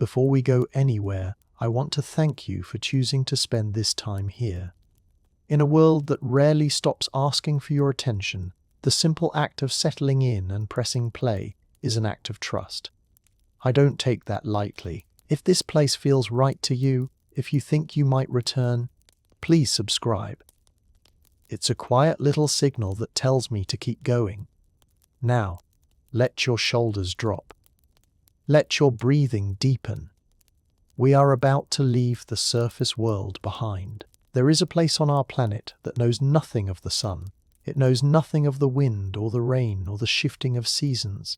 Before we go anywhere, I want to thank you for choosing to spend this time here. In a world that rarely stops asking for your attention, the simple act of settling in and pressing play is an act of trust. I don't take that lightly. If this place feels right to you, if you think you might return, please subscribe. It's a quiet little signal that tells me to keep going. Now, let your shoulders drop. Let your breathing deepen. We are about to leave the surface world behind. There is a place on our planet that knows nothing of the sun. It knows nothing of the wind or the rain or the shifting of seasons.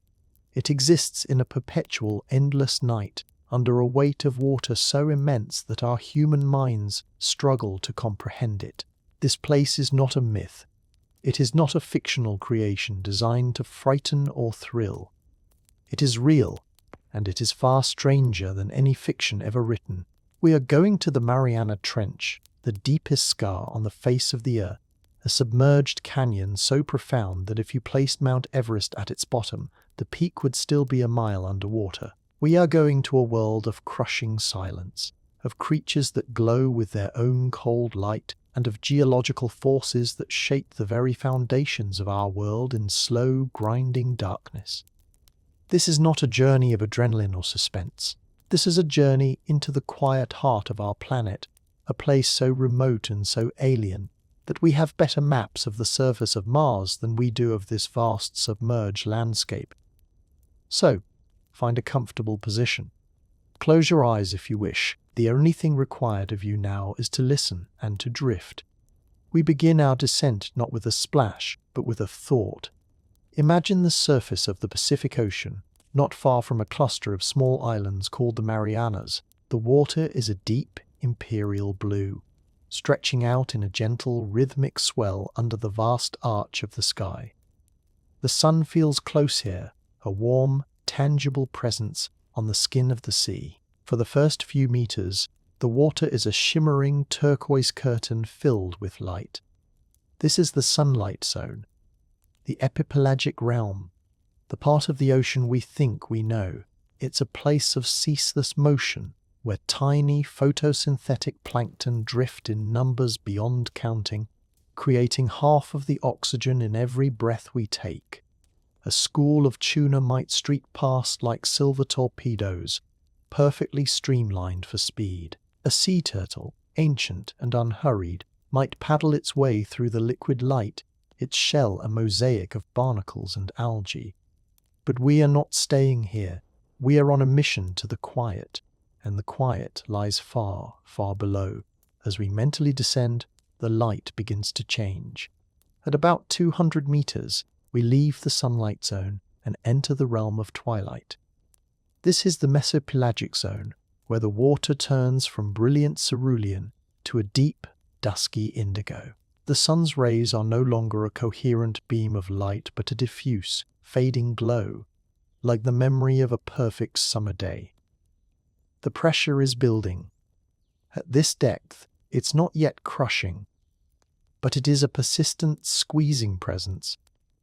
It exists in a perpetual, endless night, under a weight of water so immense that our human minds struggle to comprehend it. This place is not a myth. It is not a fictional creation designed to frighten or thrill. It is real, and it is far stranger than any fiction ever written. We are going to the Mariana Trench, the deepest scar on the face of the earth, a submerged canyon so profound that if you placed Mount Everest at its bottom, the peak would still be a mile underwater. We are going to a world of crushing silence, of creatures that glow with their own cold light, and of geological forces that shape the very foundations of our world in slow, grinding darkness. This is not a journey of adrenaline or suspense. This is a journey into the quiet heart of our planet, a place so remote and so alien that we have better maps of the surface of Mars than we do of this vast submerged landscape. So, find a comfortable position. Close your eyes if you wish. The only thing required of you now is to listen and to drift. We begin our descent not with a splash, but with a thought. Imagine the surface of the Pacific Ocean, not far from a cluster of small islands called the Marianas. The water is a deep, imperial blue, stretching out in a gentle, rhythmic swell under the vast arch of the sky. The sun feels close here, a warm, tangible presence on the skin of the sea. For the first few meters, the water is a shimmering turquoise curtain filled with light. This is the sunlight zone, the epipelagic realm, the part of the ocean we think we know. It's a place of ceaseless motion, where tiny photosynthetic plankton drift in numbers beyond counting, creating half of the oxygen in every breath we take. A school of tuna might streak past like silver torpedoes, perfectly streamlined for speed. A sea turtle, ancient and unhurried, might paddle its way through the liquid light, its shell a mosaic of barnacles and algae. But we are not staying here. We are on a mission to the quiet, and the quiet lies far, far below. As we mentally descend, the light begins to change. At about 200 meters, we leave the sunlight zone and enter the realm of twilight. This is the mesopelagic zone, where the water turns from brilliant cerulean to a deep, dusky indigo. The sun's rays are no longer a coherent beam of light, but a diffuse, fading glow, like the memory of a perfect summer day. The pressure is building. At this depth, it's not yet crushing, but it is a persistent, squeezing presence,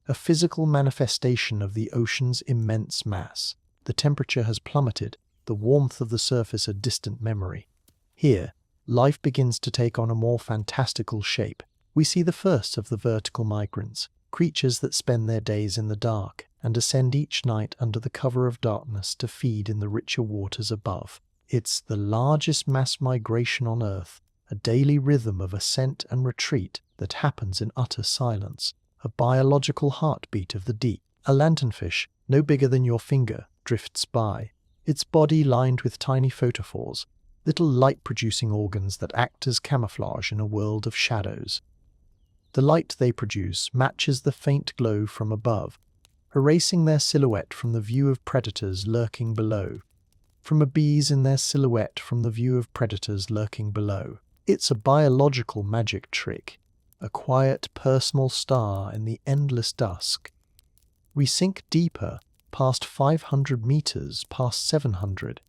a physical manifestation of the ocean's immense mass. The temperature has plummeted, the warmth of the surface a distant memory. Here, life begins to take on a more fantastical shape. We see the first of the vertical migrants, creatures that spend their days in the dark and ascend each night under the cover of darkness to feed in the richer waters above. It's the largest mass migration on Earth, a daily rhythm of ascent and retreat that happens in utter silence, a biological heartbeat of the deep. A lanternfish, no bigger than your finger, drifts by, its body lined with tiny photophores, little light-producing organs that act as camouflage in a world of shadows. The light they produce matches the faint glow from above, erasing their silhouette from the view of predators lurking below. From a bees in their silhouette from the view of predators lurking below. It's a biological magic trick, a quiet personal star in the endless dusk. We sink deeper, past 500 meters, past 700.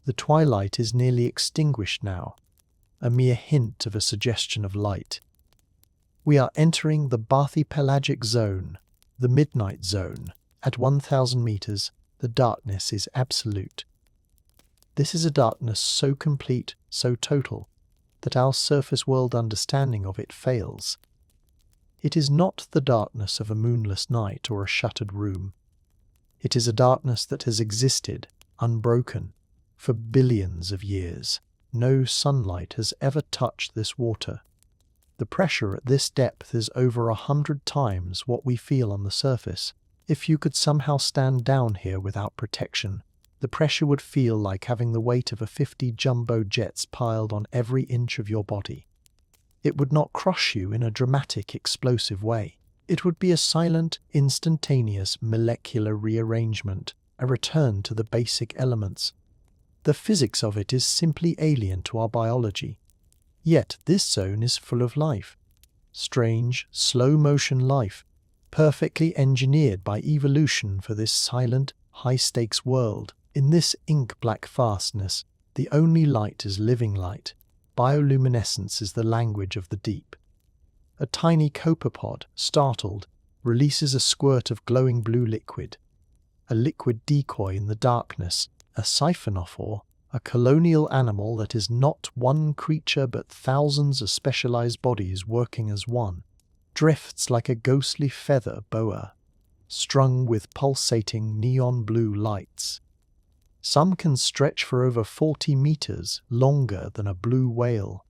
The twilight is nearly extinguished now, a mere hint of a suggestion of light. We are entering the bathypelagic zone, the midnight zone. At 1,000 meters, the darkness is absolute. This is a darkness so complete, so total, that our surface world understanding of it fails. It is not the darkness of a moonless night or a shuttered room. It is a darkness that has existed, unbroken, for billions of years. No sunlight has ever touched this water. The pressure at this depth is over 100 times what we feel on the surface. If you could somehow stand down here without protection, the pressure would feel like having the weight of 50 jumbo jets piled on every inch of your body. It would not crush you in a dramatic, explosive way. It would be a silent, instantaneous molecular rearrangement, a return to the basic elements. The physics of it is simply alien to our biology. Yet this zone is full of life. Strange, slow-motion life, perfectly engineered by evolution for this silent, high-stakes world. In this ink-black vastness, the only light is living light. Bioluminescence is the language of the deep. A tiny copepod, startled, releases a squirt of glowing blue liquid. A liquid decoy in the darkness, a siphonophore, a colonial animal that is not one creature but thousands of specialized bodies working as one, drifts like a ghostly feather boa, strung with pulsating neon blue lights. Some can stretch for over 40 meters, longer than a blue whale.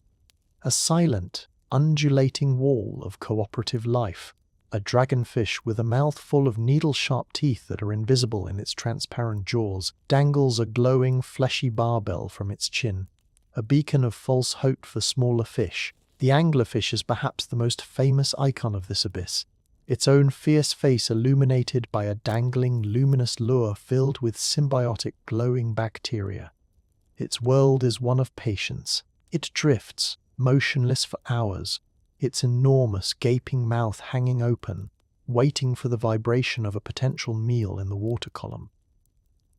A silent, undulating wall of cooperative life. A dragonfish with a mouth full of needle-sharp teeth that are invisible in its transparent jaws dangles a glowing, fleshy barbell from its chin, a beacon of false hope for smaller fish. The anglerfish is perhaps the most famous icon of this abyss, its own fierce face illuminated by a dangling, luminous lure filled with symbiotic, glowing bacteria. Its world is one of patience. It drifts, motionless for hours, its enormous, gaping mouth hanging open, waiting for the vibration of a potential meal in the water column.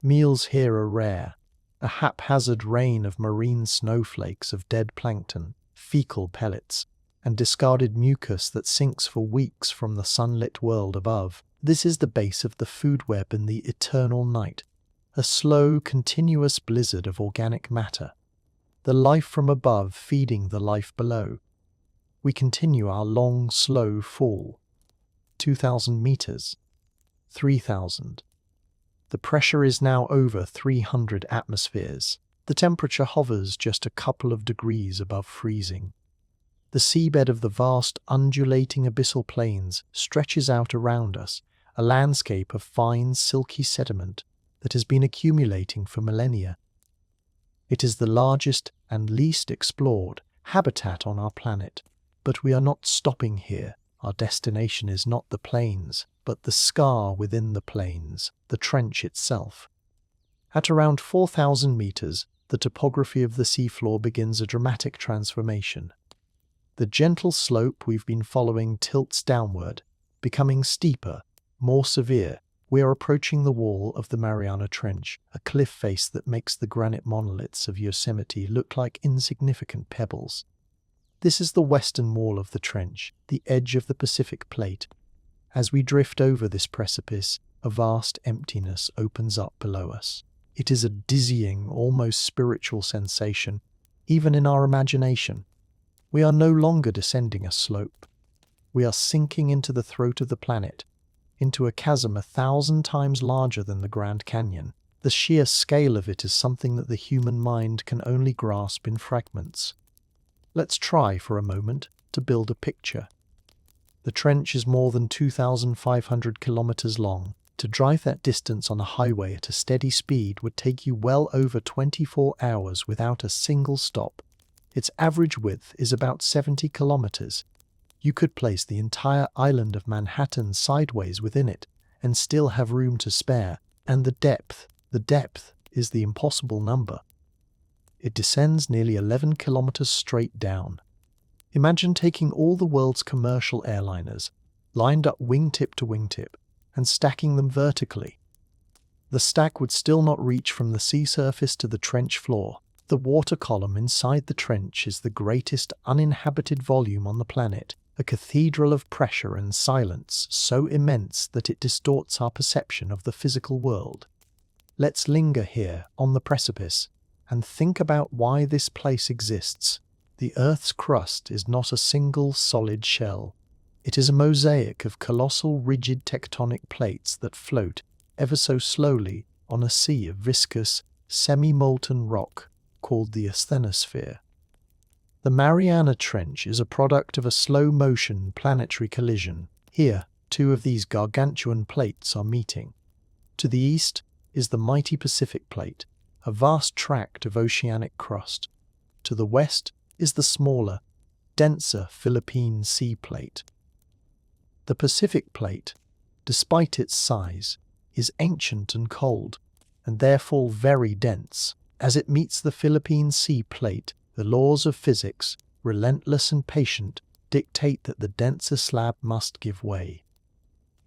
Meals here are rare, a haphazard rain of marine snowflakes of dead plankton, fecal pellets, and discarded mucus that sinks for weeks from the sunlit world above. This is the base of the food web in the eternal night, a slow, continuous blizzard of organic matter, the life from above feeding the life below. We continue our long, slow fall. 2,000 meters. 3,000. The pressure is now over 300 atmospheres. The temperature hovers just a couple of degrees above freezing. The seabed of the vast, undulating abyssal plains stretches out around us, a landscape of fine, silky sediment that has been accumulating for millennia. It is the largest and least explored habitat on our planet. But we are not stopping here. Our destination is not the plains, but the scar within the plains, the trench itself. At around 4,000 meters, the topography of the seafloor begins a dramatic transformation. The gentle slope we've been following tilts downward, becoming steeper, more severe. We are approaching the wall of the Mariana Trench, a cliff face that makes the granite monoliths of Yosemite look like insignificant pebbles. This is the western wall of the trench, the edge of the Pacific Plate. As we drift over this precipice, a vast emptiness opens up below us. It is a dizzying, almost spiritual sensation, even in our imagination. We are no longer descending a slope. We are sinking into the throat of the planet, into a chasm 1,000 times larger than the Grand Canyon. The sheer scale of it is something that the human mind can only grasp in fragments. Let's try for a moment to build a picture. The trench is more than 2,500 kilometers long. To drive that distance on a highway at a steady speed would take you well over 24 hours without a single stop. Its average width is about 70 kilometers. You could place the entire island of Manhattan sideways within it and still have room to spare. And the depth is the impossible number. It descends nearly 11 kilometers straight down. Imagine taking all the world's commercial airliners, lined up wingtip to wingtip, and stacking them vertically. The stack would still not reach from the sea surface to the trench floor. The water column inside the trench is the greatest uninhabited volume on the planet, a cathedral of pressure and silence so immense that it distorts our perception of the physical world. Let's linger here, on the precipice, and think about why this place exists. The Earth's crust is not a single solid shell. It is a mosaic of colossal rigid tectonic plates that float, ever so slowly, on a sea of viscous, semi-molten rock called the asthenosphere. The Mariana Trench is a product of a slow-motion planetary collision. Here, two of these gargantuan plates are meeting. To the east is the mighty Pacific Plate, a vast tract of oceanic crust. To the west is the smaller, denser Philippine Sea Plate. The Pacific Plate, despite its size, is ancient and cold, and therefore very dense. As it meets the Philippine Sea Plate, the laws of physics, relentless and patient, dictate that the denser slab must give way.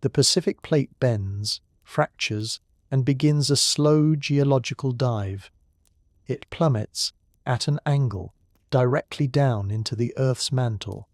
The Pacific Plate bends, fractures, and begins a slow geological dive. It plummets, at an angle, directly down into the Earth's mantle,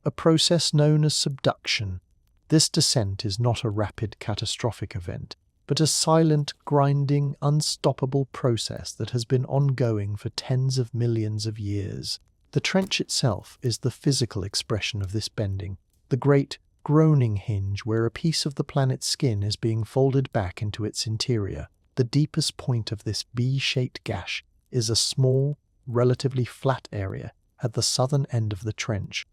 a process known as subduction. This descent is not a rapid, catastrophic event, but a silent, grinding, unstoppable process that has been ongoing for tens of millions of years. The trench itself is the physical expression of this bending, the great, groaning hinge where a piece of the planet's skin is being folded back into its interior. The deepest point of this V-shaped gash is a small, relatively flat area at the southern end of the trench,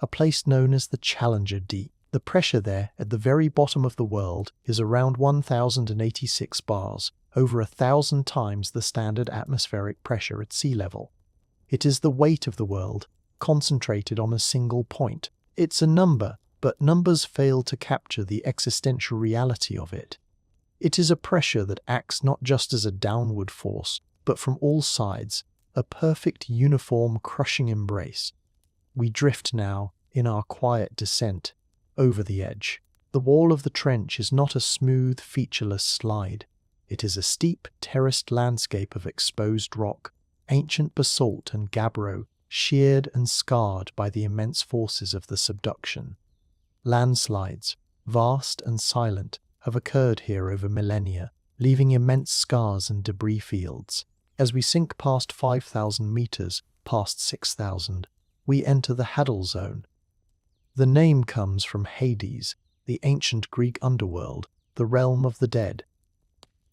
a place known as the Challenger Deep. The pressure there, at the very bottom of the world, is around 1,086 bars, over 1,000 times the standard atmospheric pressure at sea level. It is the weight of the world, concentrated on a single point. It's a number, but numbers fail to capture the existential reality of it. It is a pressure that acts not just as a downward force, but from all sides, a perfect, uniform, crushing embrace. We drift now, in our quiet descent, over the edge. The wall of the trench is not a smooth, featureless slide. It is a steep, terraced landscape of exposed rock, ancient basalt and gabbro, sheared and scarred by the immense forces of the subduction. Landslides, vast and silent, have occurred here over millennia, leaving immense scars and debris fields. As we sink past 5,000 meters, past 6,000, we enter the Hadal Zone. The name comes from Hades, the ancient Greek underworld, the realm of the dead.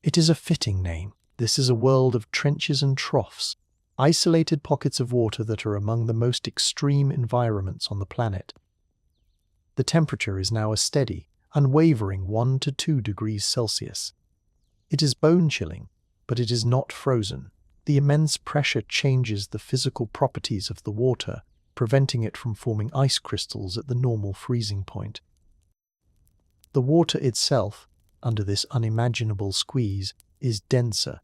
It is a fitting name. This is a world of trenches and troughs, isolated pockets of water that are among the most extreme environments on the planet. The temperature is now a steady, unwavering 1 to 2 degrees Celsius. It is bone-chilling, but it is not frozen. The immense pressure changes the physical properties of the water, preventing it from forming ice crystals at the normal freezing point. The water itself, under this unimaginable squeeze, is denser,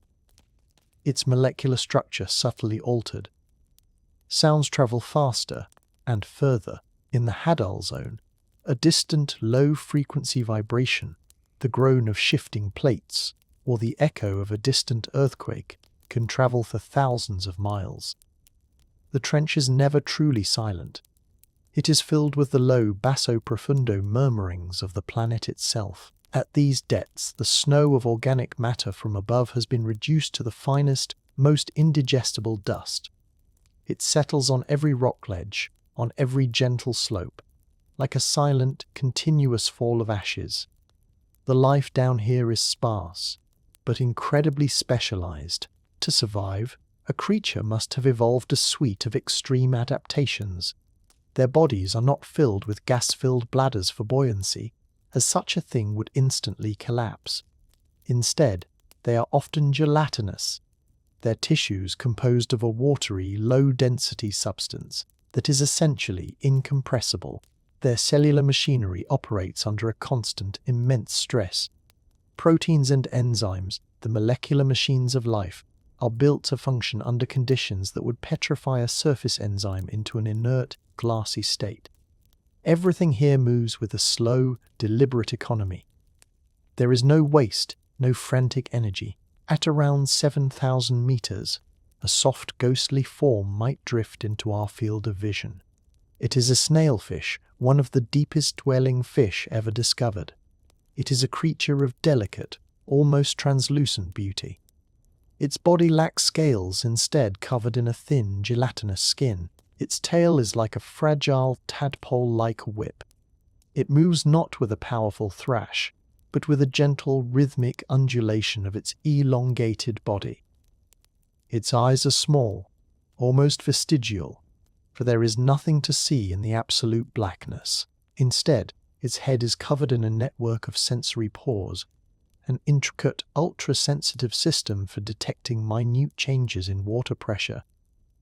its molecular structure subtly altered. Sounds travel faster and further. In the Hadal Zone, a distant, low-frequency vibration, the groan of shifting plates, or the echo of a distant earthquake, can travel for thousands of miles. The trench is never truly silent. It is filled with the low basso profundo murmurings of the planet itself. At these depths, the snow of organic matter from above has been reduced to the finest, most indigestible dust. It settles on every rock ledge, on every gentle slope, like a silent, continuous fall of ashes. The life down here is sparse, but incredibly specialized. To survive, a creature must have evolved a suite of extreme adaptations. Their bodies are not filled with gas-filled bladders for buoyancy, as such a thing would instantly collapse. Instead, they are often gelatinous, their tissues composed of a watery, low-density substance that is essentially incompressible. Their cellular machinery operates under a constant, immense stress. Proteins and enzymes, the molecular machines of life, are built to function under conditions that would petrify a surface enzyme into an inert, glassy state. Everything here moves with a slow, deliberate economy. There is no waste, no frantic energy. At around 7,000 meters, a soft, ghostly form might drift into our field of vision. It is a snailfish, one of the deepest dwelling fish ever discovered. It is a creature of delicate, almost translucent beauty. Its body lacks scales, instead covered in a thin, gelatinous skin. Its tail is like a fragile, tadpole-like whip. It moves not with a powerful thrash, but with a gentle, rhythmic undulation of its elongated body. Its eyes are small, almost vestigial, for there is nothing to see in the absolute blackness. Instead, its head is covered in a network of sensory pores, an intricate, ultra-sensitive system for detecting minute changes in water pressure,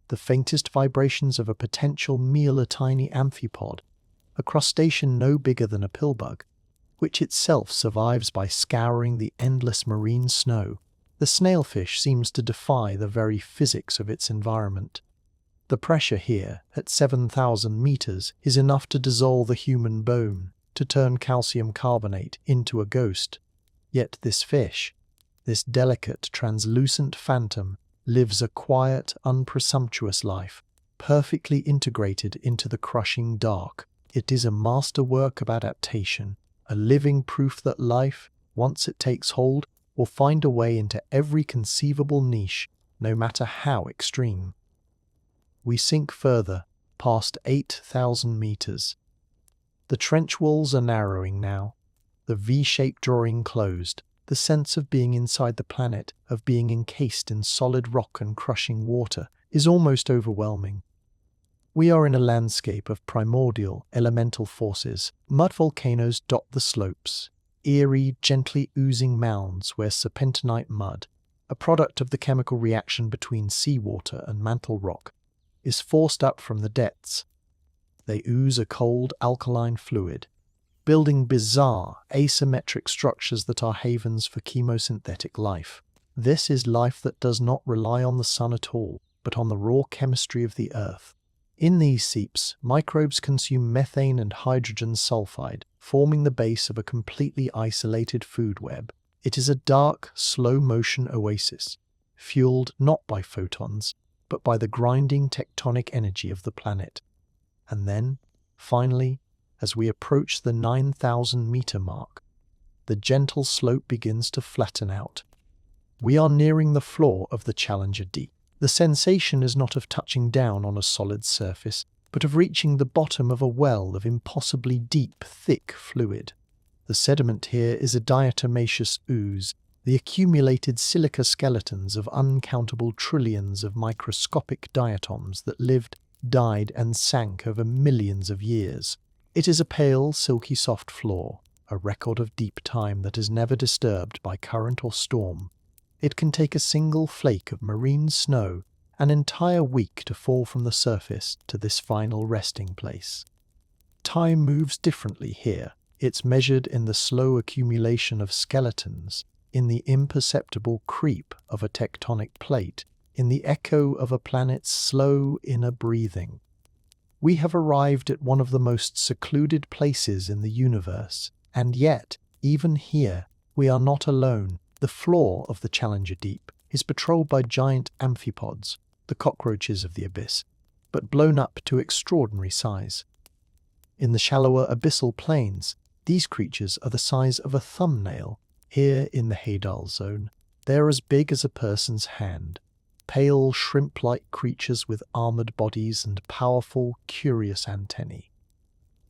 the faintest vibrations of a potential meal, a tiny amphipod, a crustacean no bigger than a pillbug, which itself survives by scouring the endless marine snow. The snailfish seems to defy the very physics of its environment. The pressure here, at 7,000 meters, is enough to dissolve a human bone, to turn calcium carbonate into a ghost. Yet this fish, this delicate, translucent phantom, lives a quiet, unpresumptuous life, perfectly integrated into the crushing dark. It is a masterwork of adaptation, a living proof that life, once it takes hold, will find a way into every conceivable niche, no matter how extreme. We sink further, past 8,000 meters. The trench walls are narrowing now, the V-shaped drawing closed. The sense of being inside the planet, of being encased in solid rock and crushing water, is almost overwhelming. We are in a landscape of primordial, elemental forces. Mud volcanoes dot the slopes, eerie, gently oozing mounds where serpentinite mud, a product of the chemical reaction between seawater and mantle rock, is forced up from the depths. They ooze a cold, alkaline fluid, building bizarre, asymmetric structures that are havens for chemosynthetic life. This is life that does not rely on the sun at all, but on the raw chemistry of the earth. In these seeps, microbes consume methane and hydrogen sulfide, forming the base of a completely isolated food web. It is a dark, slow-motion oasis, fueled not by photons, but by the grinding tectonic energy of the planet. And then, finally, as we approach the 9,000-meter mark, the gentle slope begins to flatten out. We are nearing the floor of the Challenger Deep. The sensation is not of touching down on a solid surface, but of reaching the bottom of a well of impossibly deep, thick fluid. The sediment here is a diatomaceous ooze, the accumulated silica skeletons of uncountable trillions of microscopic diatoms that lived, died, and sank over millions of years. It is a pale, silky soft floor, a record of deep time that is never disturbed by current or storm. It can take a single flake of marine snow an entire week to fall from the surface to this final resting place. Time moves differently here. It's measured in the slow accumulation of skeletons, in the imperceptible creep of a tectonic plate, in the echo of a planet's slow inner breathing. We have arrived at one of the most secluded places in the universe, and yet, even here, we are not alone. The floor of the Challenger Deep is patrolled by giant amphipods, the cockroaches of the abyss, but blown up to extraordinary size. In the shallower abyssal plains, these creatures are the size of a thumbnail. Here in the Hadal zone, they are as big as a person's hand. Pale, shrimp-like creatures with armored bodies and powerful, curious antennae.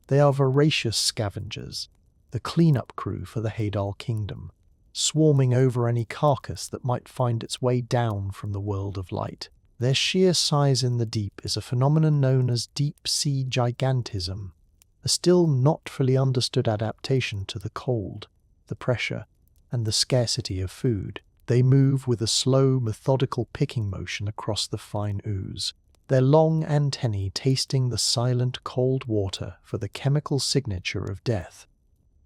They are voracious scavengers, the cleanup crew for the Hadal kingdom, swarming over any carcass that might find its way down from the world of light. Their sheer size in the deep is a phenomenon known as deep-sea gigantism, a still not fully understood adaptation to the cold, the pressure, and the scarcity of food. They move with a slow, methodical picking motion across the fine ooze, their long antennae tasting the silent cold water for the chemical signature of death.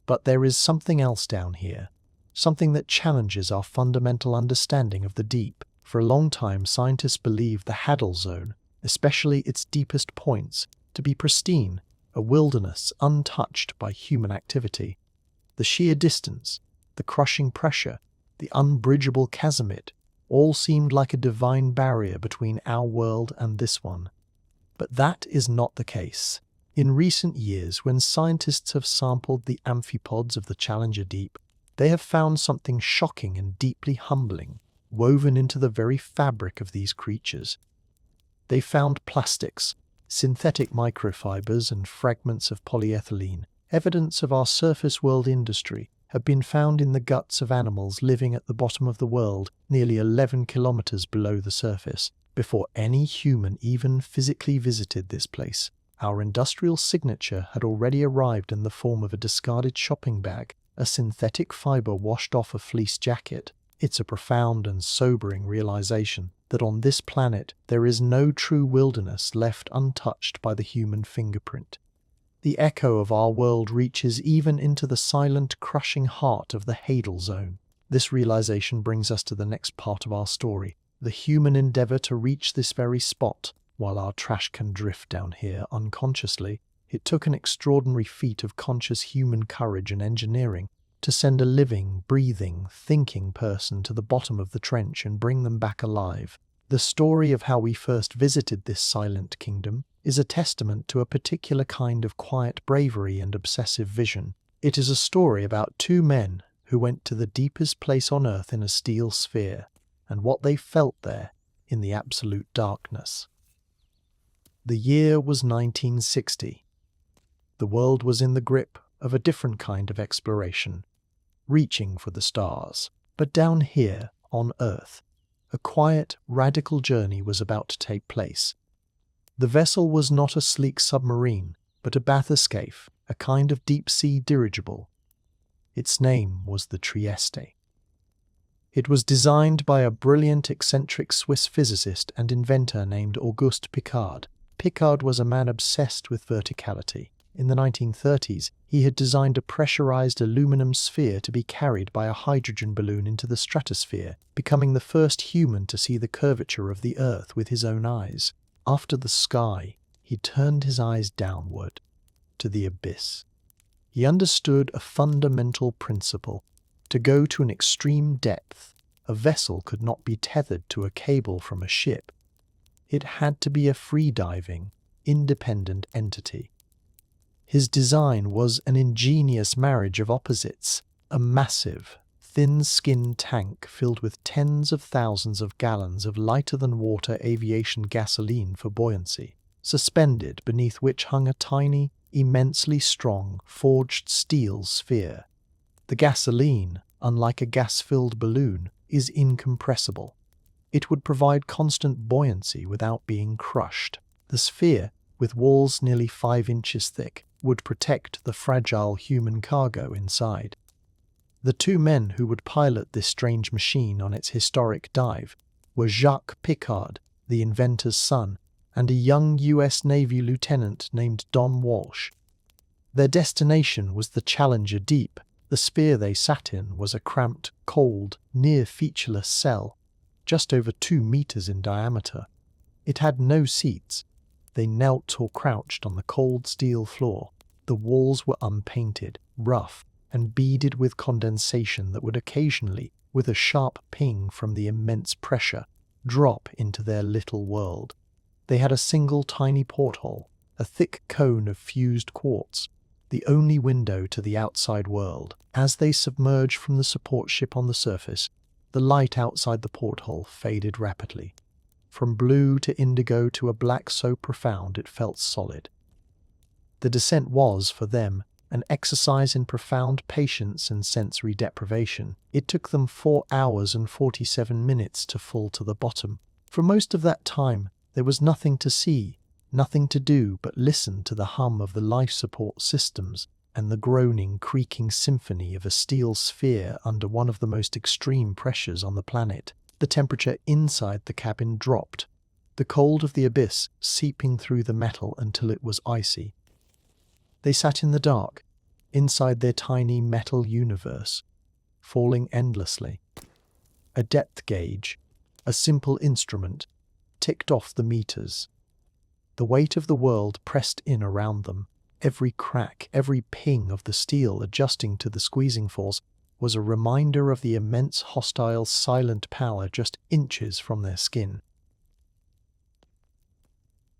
But there is something else down here, something that challenges our fundamental understanding of the deep. For a long time, scientists believed the Hadal Zone, especially its deepest points, to be pristine, a wilderness untouched by human activity. The sheer distance, the crushing pressure, the unbridgeable chasm, it all seemed like a divine barrier between our world and this one. But that is not the case. In recent years, when scientists have sampled the amphipods of the Challenger Deep, they have found something shocking and deeply humbling. woven into the very fabric of these creatures. They found plastics, synthetic microfibers, and fragments of polyethylene. Evidence of our surface world industry have been found in the guts of animals living at the bottom of the world, nearly 11 kilometers below the surface, before any human even physically visited this place. Our industrial signature had already arrived in the form of a discarded shopping bag, a synthetic fiber washed off a fleece jacket. It's a profound and sobering realization that on this planet there is no true wilderness left untouched by the human fingerprint. The echo of our world reaches even into the silent, crushing heart of the Hadal Zone. This realization brings us to the next part of our story, the human endeavor to reach this very spot. While our trash can drift down here unconsciously, it took an extraordinary feat of conscious human courage and engineering to send a living, breathing, thinking person to the bottom of the trench and bring them back alive. The story of how we first visited this silent kingdom is a testament to a particular kind of quiet bravery and obsessive vision. It is a story about two men who went to the deepest place on Earth in a steel sphere, and what they felt there in the absolute darkness. The year was 1960. The world was in the grip of a different kind of exploration, reaching for the stars. But down here, on Earth, a quiet, radical journey was about to take place. The vessel was not a sleek submarine, but a bathyscaphe, a kind of deep-sea dirigible. Its name was the Trieste. It was designed by a brilliant, eccentric Swiss physicist and inventor named Auguste Piccard. Piccard was a man obsessed with verticality. In the 1930s, he had designed a pressurized aluminum sphere to be carried by a hydrogen balloon into the stratosphere, becoming the first human to see the curvature of the Earth with his own eyes. After the sky, he turned his eyes downward, to the abyss. He understood a fundamental principle. To go to an extreme depth, a vessel could not be tethered to a cable from a ship. It had to be a free-diving, independent entity. His design was an ingenious marriage of opposites, a massive, thin-skinned tank filled with tens of thousands of gallons of lighter-than-water aviation gasoline for buoyancy, suspended beneath which hung a tiny, immensely strong, forged steel sphere. The gasoline, unlike a gas-filled balloon, is incompressible. It would provide constant buoyancy without being crushed. The sphere, with walls nearly 5 inches thick, would protect the fragile human cargo inside. The two men who would pilot this strange machine on its historic dive were Jacques Piccard, the inventor's son, and a young U.S. Navy lieutenant named Don Walsh. Their destination was the Challenger Deep. The sphere they sat in was a cramped, cold, near-featureless cell, just over 2 meters in diameter. It had no seats. They knelt or crouched on the cold steel floor. The walls were unpainted, rough, and beaded with condensation that would occasionally, with a sharp ping from the immense pressure, drop into their little world. They had a single tiny porthole, a thick cone of fused quartz, the only window to the outside world. As they submerged from the support ship on the surface, the light outside the porthole faded rapidly, from blue to indigo to a black so profound it felt solid. The descent was, for them, an exercise in profound patience and sensory deprivation. It took them 4 hours and 47 minutes to fall to the bottom. For most of that time, there was nothing to see, nothing to do but listen to the hum of the life support systems and the groaning, creaking symphony of a steel sphere under one of the most extreme pressures on the planet. The temperature inside the cabin dropped, the cold of the abyss seeping through the metal until it was icy. They sat in the dark, inside their tiny metal universe, falling endlessly. A depth gauge, a simple instrument, ticked off the meters. The weight of the world pressed in around them. Every crack, every ping of the steel adjusting to the squeezing force was a reminder of the immense hostile silent power just inches from their skin.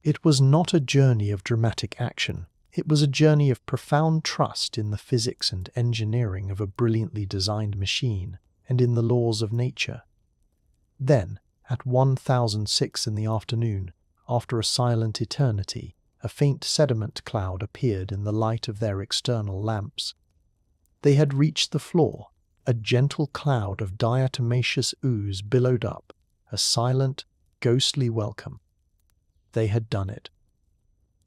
It was not a journey of dramatic action. It was a journey of profound trust in the physics and engineering of a brilliantly designed machine and in the laws of nature. Then, at 1006 in the afternoon, after a silent eternity, a faint sediment cloud appeared in the light of their external lamps. They had reached the floor. A gentle cloud of diatomaceous ooze billowed up, a silent, ghostly welcome. They had done it.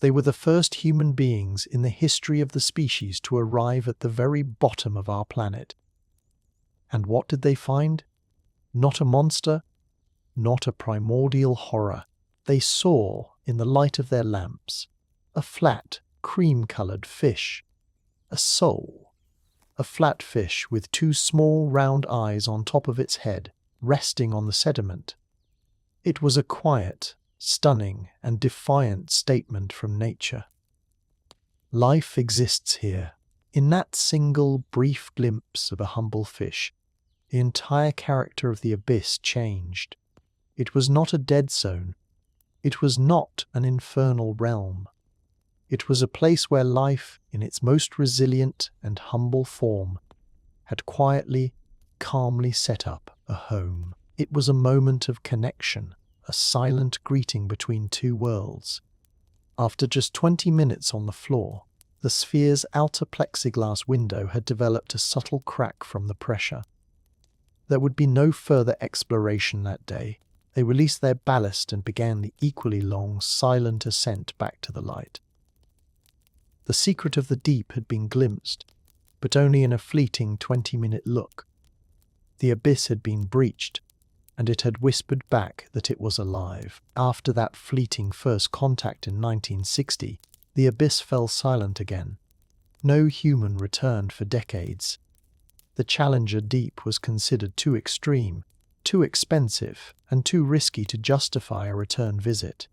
They were the first human beings in the history of the species to arrive at the very bottom of our planet. And what did they find? Not a monster, not a primordial horror. They saw, in the light of their lamps, a flat, cream-coloured fish, a soul. A flat fish with two small round eyes on top of its head, resting on the sediment. It was a quiet, stunning, and defiant statement from nature. Life exists here. In that single, brief glimpse of a humble fish, the entire character of the abyss changed. It was not a dead zone. It was not an infernal realm. It was a place where life, in its most resilient and humble form, had quietly, calmly set up a home. It was a moment of connection, a silent greeting between two worlds. After just 20 minutes on the floor, the sphere's outer plexiglass window had developed a subtle crack from the pressure. There would be no further exploration that day. They released their ballast and began the equally long, silent ascent back to the light. The secret of the deep had been glimpsed, but only in a fleeting 20-minute look. The abyss had been breached, and it had whispered back that it was alive. After that fleeting first contact in 1960, the abyss fell silent again. No human returned for decades. The Challenger Deep was considered too extreme, too expensive, and too risky to justify a return visit.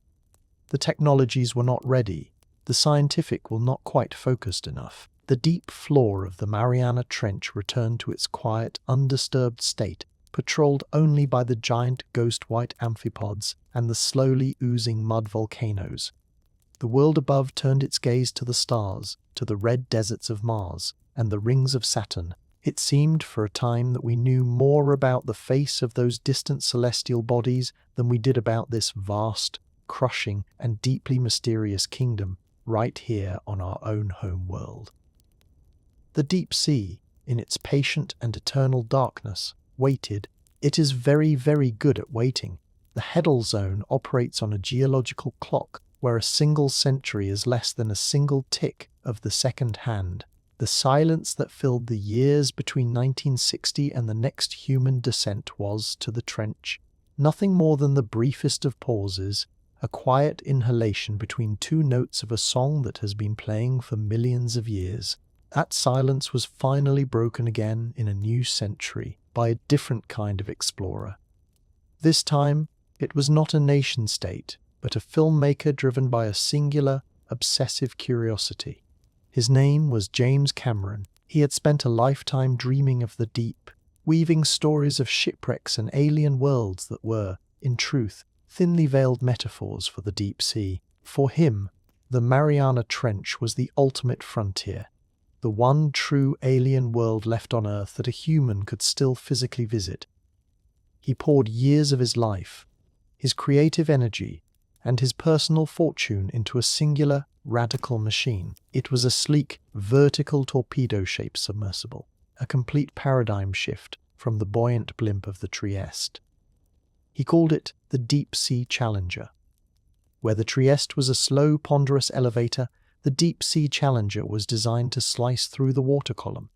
The technologies were not ready. The scientific were not quite focused enough. The deep floor of the Mariana Trench returned to its quiet, undisturbed state, patrolled only by the giant ghost-white amphipods and the slowly oozing mud volcanoes. The world above turned its gaze to the stars, to the red deserts of Mars, and the rings of Saturn. It seemed for a time that we knew more about the face of those distant celestial bodies than we did about this vast, crushing, and deeply mysterious kingdom right here on our own home world. The deep sea, in its patient and eternal darkness, waited. It is very, very good at waiting. The Heddle Zone operates on a geological clock where a single century is less than a single tick of the second hand. The silence that filled the years between 1960 and the next human descent was, to the trench, nothing more than the briefest of pauses, a quiet inhalation between two notes of a song that has been playing for millions of years. That silence was finally broken again in a new century by a different kind of explorer. This time, it was not a nation-state, but a filmmaker driven by a singular, obsessive curiosity. His name was James Cameron. He had spent a lifetime dreaming of the deep, weaving stories of shipwrecks and alien worlds that were, in truth, thinly veiled metaphors for the deep sea. For him, the Mariana Trench was the ultimate frontier, the one true alien world left on Earth that a human could still physically visit. He poured years of his life, his creative energy, and his personal fortune into a singular, radical machine. It was a sleek, vertical torpedo-shaped submersible, a complete paradigm shift from the buoyant blimp of the Trieste. He called it the Deep Sea Challenger. Where the Trieste was a slow, ponderous elevator, the Deep Sea Challenger was designed to slice through the water column,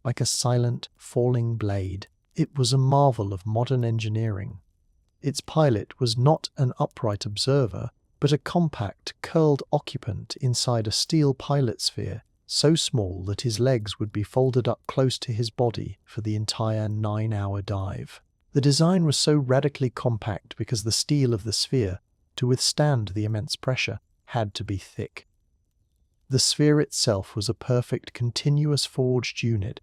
like a silent, falling blade. It was a marvel of modern engineering. Its pilot was not an upright observer, but a compact, curled occupant inside a steel pilot sphere, so small that his legs would be folded up close to his body for the entire 9-hour dive. The design was so radically compact because the steel of the sphere, to withstand the immense pressure, had to be thick. The sphere itself was a perfect continuous forged unit,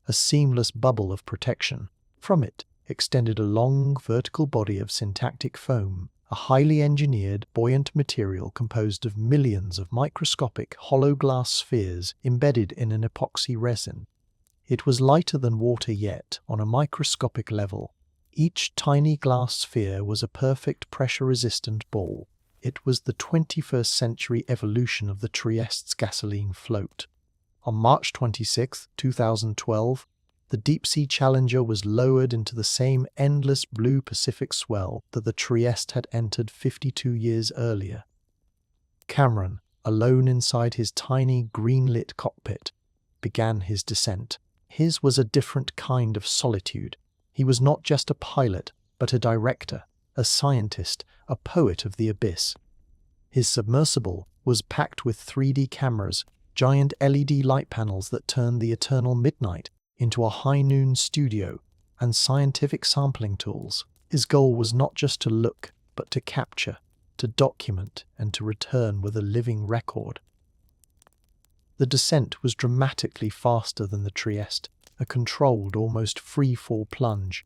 a seamless bubble of protection. From it extended a long vertical body of syntactic foam, a highly engineered, buoyant material composed of millions of microscopic hollow glass spheres embedded in an epoxy resin. It was lighter than water yet, on a microscopic level. Each tiny glass sphere was a perfect pressure-resistant ball. It was the 21st century evolution of the Trieste's gasoline float. On March 26, 2012, the Deep-Sea Challenger was lowered into the same endless blue Pacific swell that the Trieste had entered 52 years earlier. Cameron, alone inside his tiny green-lit cockpit, began his descent. His was a different kind of solitude. He was not just a pilot, but a director, a scientist, a poet of the abyss. His submersible was packed with 3D cameras, giant LED light panels that turned the eternal midnight into a high-noon studio, and scientific sampling tools. His goal was not just to look, but to capture, to document, and to return with a living record. The descent was dramatically faster than the Trieste, a controlled, almost free-fall plunge.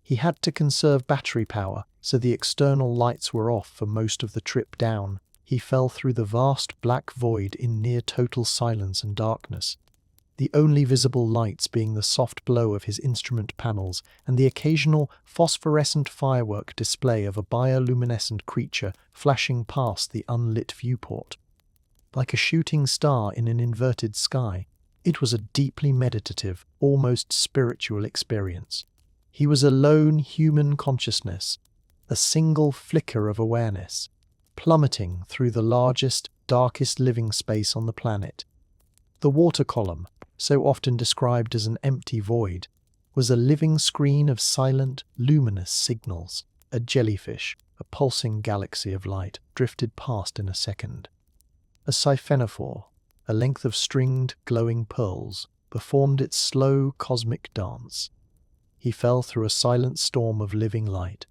He had to conserve battery power, so the external lights were off for most of the trip down. He fell through the vast black void in near-total silence and darkness, the only visible lights being the soft glow of his instrument panels and the occasional phosphorescent firework display of a bioluminescent creature flashing past the unlit viewport. Like a shooting star in an inverted sky, it was a deeply meditative, almost spiritual experience. He was a lone human consciousness, a single flicker of awareness, plummeting through the largest, darkest living space on the planet. The water column, so often described as an empty void, was a living screen of silent, luminous signals. A jellyfish, a pulsing galaxy of light, drifted past in a second. A siphonophore, a length of stringed, glowing pearls, performed its slow cosmic dance. He fell through a silent storm of living light,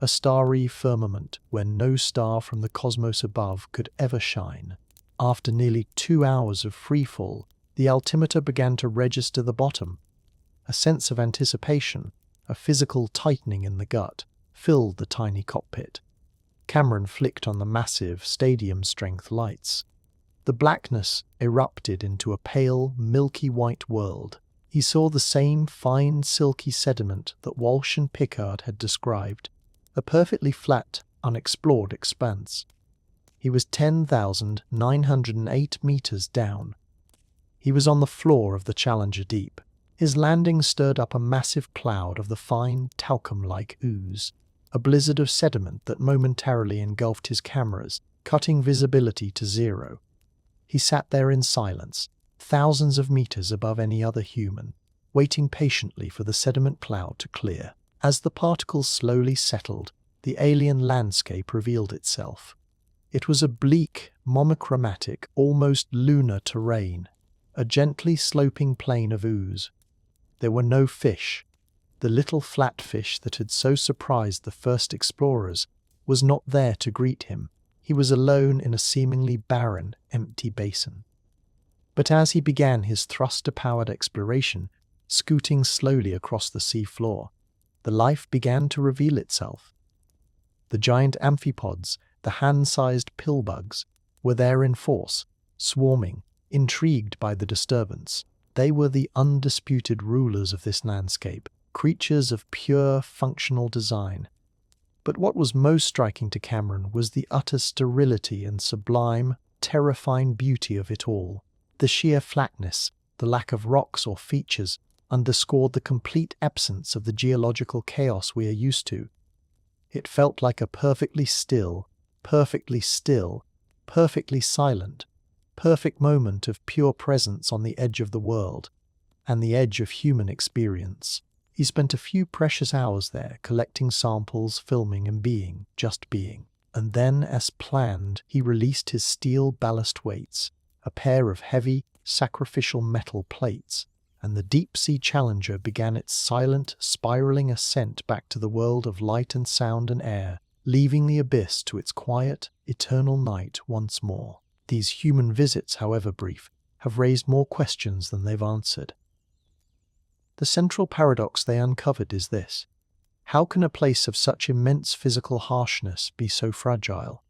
a starry firmament where no star from the cosmos above could ever shine. After nearly 2 hours of freefall, the altimeter began to register the bottom. A sense of anticipation, a physical tightening in the gut, filled the tiny cockpit. Cameron flicked on the massive, stadium-strength lights. The blackness erupted into a pale, milky white world. He saw the same fine, silky sediment that Walsh and Pickard had described, a perfectly flat, unexplored expanse. He was 10,908 meters down. He was on the floor of the Challenger Deep. His landing stirred up a massive cloud of the fine, talcum-like ooze, a blizzard of sediment that momentarily engulfed his cameras, cutting visibility to zero. He sat there in silence, thousands of meters above any other human, waiting patiently for the sediment cloud to clear. As the particles slowly settled, the alien landscape revealed itself. It was a bleak, monochromatic, almost lunar terrain, a gently sloping plain of ooze. There were no fish. The little flatfish that had so surprised the first explorers was not there to greet him. He was alone in a seemingly barren, empty basin. But as he began his thruster-powered exploration, scooting slowly across the sea floor, the life began to reveal itself. The giant amphipods, the hand-sized pillbugs, were there in force, swarming, intrigued by the disturbance. They were the undisputed rulers of this landscape, creatures of pure, functional design. But what was most striking to Cameron was the utter sterility and sublime, terrifying beauty of it all. The sheer flatness, the lack of rocks or features, underscored the complete absence of the geological chaos we are used to. It felt like a perfectly still, perfectly silent, perfect moment of pure presence on the edge of the world, and the edge of human experience. He spent a few precious hours there, collecting samples, filming and just being. And then, as planned, he released his steel ballast weights, a pair of heavy, sacrificial metal plates, and the Deep-Sea Challenger began its silent, spiraling ascent back to the world of light and sound and air, leaving the abyss to its quiet, eternal night once more. These human visits, however brief, have raised more questions than they've answered. The central paradox they uncovered is this: how can a place of such immense physical harshness be so fragile?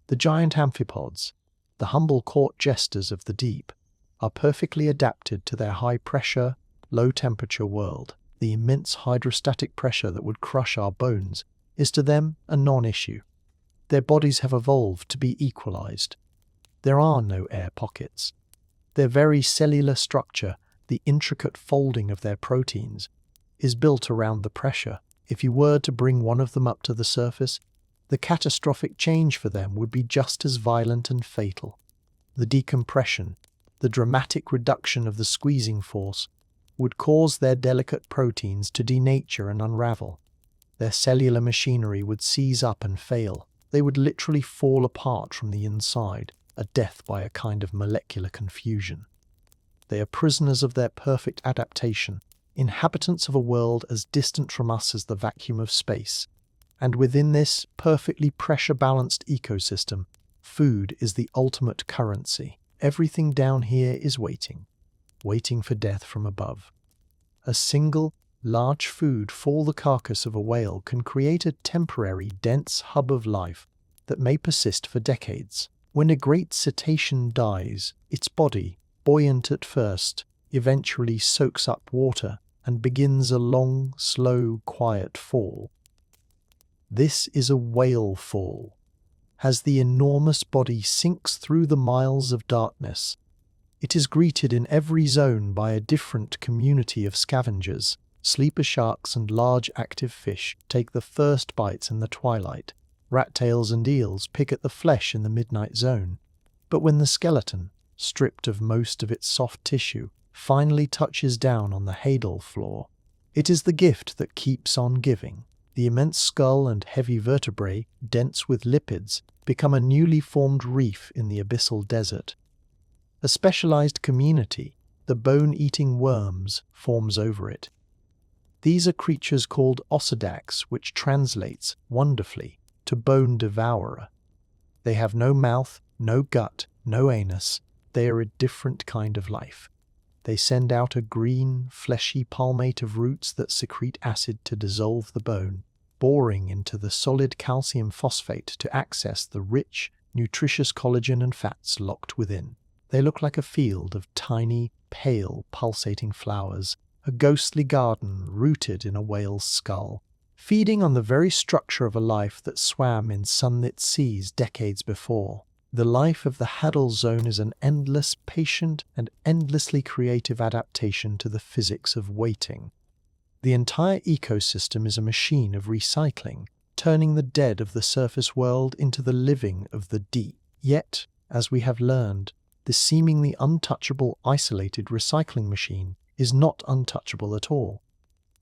The giant amphipods, the humble court jesters of the deep, are perfectly adapted to their high-pressure, low-temperature world. the immense hydrostatic pressure that would crush our bones, is to them a non-issue. Their bodies have evolved to be equalized. There are no air pockets. Their very cellular structure, the intricate folding of their proteins, is built around the pressure. If you were to bring one of them up to the surface, the catastrophic change for them would be just as violent and fatal. The decompression, the dramatic reduction of the squeezing force, would cause their delicate proteins to denature and unravel. Their cellular machinery would seize up and fail. They would literally fall apart from the inside, a death by a kind of molecular confusion. They are prisoners of their perfect adaptation, inhabitants of a world as distant from us as the vacuum of space. And within this perfectly pressure-balanced ecosystem, food is the ultimate currency. Everything down here is waiting for death from above. A single, large food for the carcass of a whale can create a temporary, dense hub of life that may persist for decades. When a great cetacean dies, its body, buoyant at first, eventually soaks up water and begins a long, slow, quiet fall. This is a whale fall. As the enormous body sinks through the miles of darkness, it is greeted in every zone by a different community of scavengers. Sleeper sharks and large active fish take the first bites in the twilight. Rat-tails and eels pick at the flesh in the midnight zone. But when the skeleton, stripped of most of its soft tissue, finally touches down on the hadal floor, it is the gift that keeps on giving. The immense skull and heavy vertebrae, dense with lipids, become a newly formed reef in the abyssal desert. A specialized community, the bone-eating worms, forms over it. These are creatures called osedacs, which translates, wonderfully, to bone devourer. They have no mouth, no gut, no anus. They are a different kind of life. They send out a green, fleshy palmate of roots that secrete acid to dissolve the bone, boring into the solid calcium phosphate to access the rich, nutritious collagen and fats locked within. They look like a field of tiny, pale, pulsating flowers, a ghostly garden rooted in a whale's skull, feeding on the very structure of a life that swam in sunlit seas decades before. The life of the Hadal Zone is an endless, patient, and endlessly creative adaptation to the physics of waiting. The entire ecosystem is a machine of recycling, turning the dead of the surface world into the living of the deep. Yet, as we have learned, this seemingly untouchable, isolated recycling machine is not untouchable at all.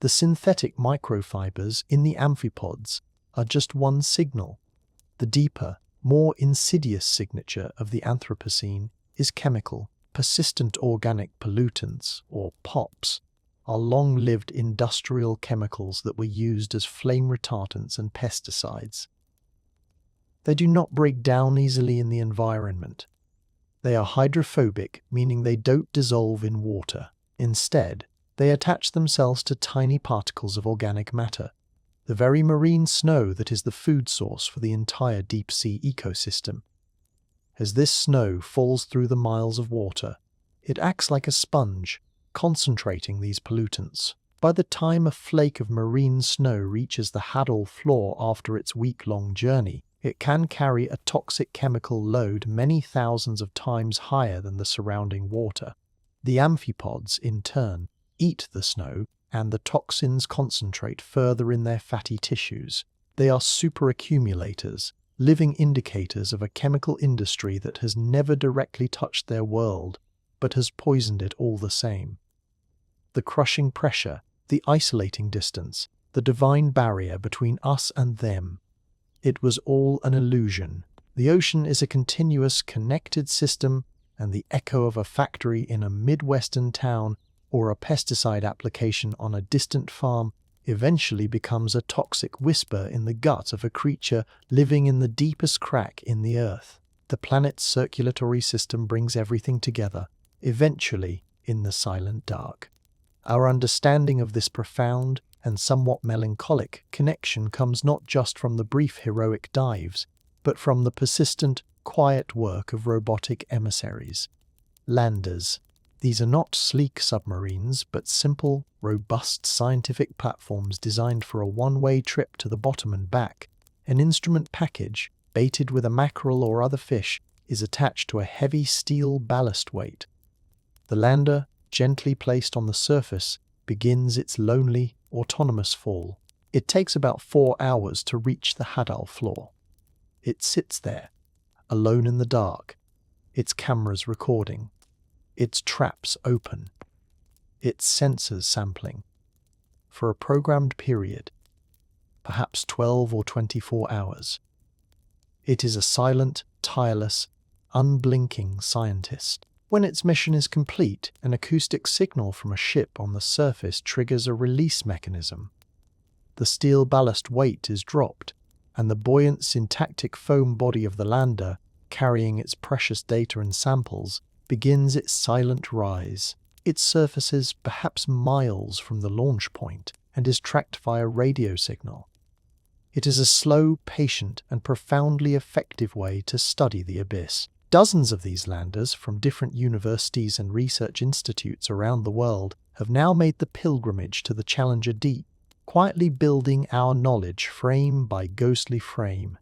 The synthetic microfibers in the amphipods are just one signal. The deeper, more insidious signature of the Anthropocene is chemical. Persistent organic pollutants, or POPs, are long-lived industrial chemicals that were used as flame retardants and pesticides. They do not break down easily in the environment. They are hydrophobic, meaning they don't dissolve in water. Instead, they attach themselves to tiny particles of organic matter, the very marine snow that is the food source for the entire deep-sea ecosystem. As this snow falls through the miles of water, it acts like a sponge, concentrating these pollutants. By the time a flake of marine snow reaches the Hadal floor after its week-long journey, it can carry a toxic chemical load many thousands of times higher than the surrounding water. The amphipods, in turn, eat the snow, and the toxins concentrate further in their fatty tissues. They are superaccumulators, living indicators of a chemical industry that has never directly touched their world, but has poisoned it all the same. The crushing pressure, the isolating distance, the divine barrier between us and them. It was all an illusion. The ocean is a continuous, connected system, and the echo of a factory in a Midwestern town or a pesticide application on a distant farm eventually becomes a toxic whisper in the gut of a creature living in the deepest crack in the earth. The planet's circulatory system brings everything together, eventually in the silent dark. Our understanding of this profound and somewhat melancholic connection comes not just from the brief heroic dives, but from the persistent, quiet work of robotic emissaries. Landers, These are not sleek submarines, but simple, robust scientific platforms designed for a one-way trip to the bottom and back. An instrument package, baited with a mackerel or other fish, is attached to a heavy steel ballast weight. The lander, gently placed on the surface, begins its lonely, autonomous fall. It takes about 4 hours to reach the Hadal floor. It sits there, alone in the dark, its cameras recording, its traps open, its sensors sampling. For a programmed period, perhaps 12 or 24 hours. It is a silent, tireless, unblinking scientist. When its mission is complete, an acoustic signal from a ship on the surface triggers a release mechanism. The steel ballast weight is dropped, and the buoyant syntactic foam body of the lander, carrying its precious data and samples, begins its silent rise. It surfaces perhaps miles from the launch point and is tracked via radio signal. It is a slow, patient, and profoundly effective way to study the abyss. Dozens of these landers from different universities and research institutes around the world have now made the pilgrimage to the Challenger Deep, quietly building our knowledge frame by ghostly frame.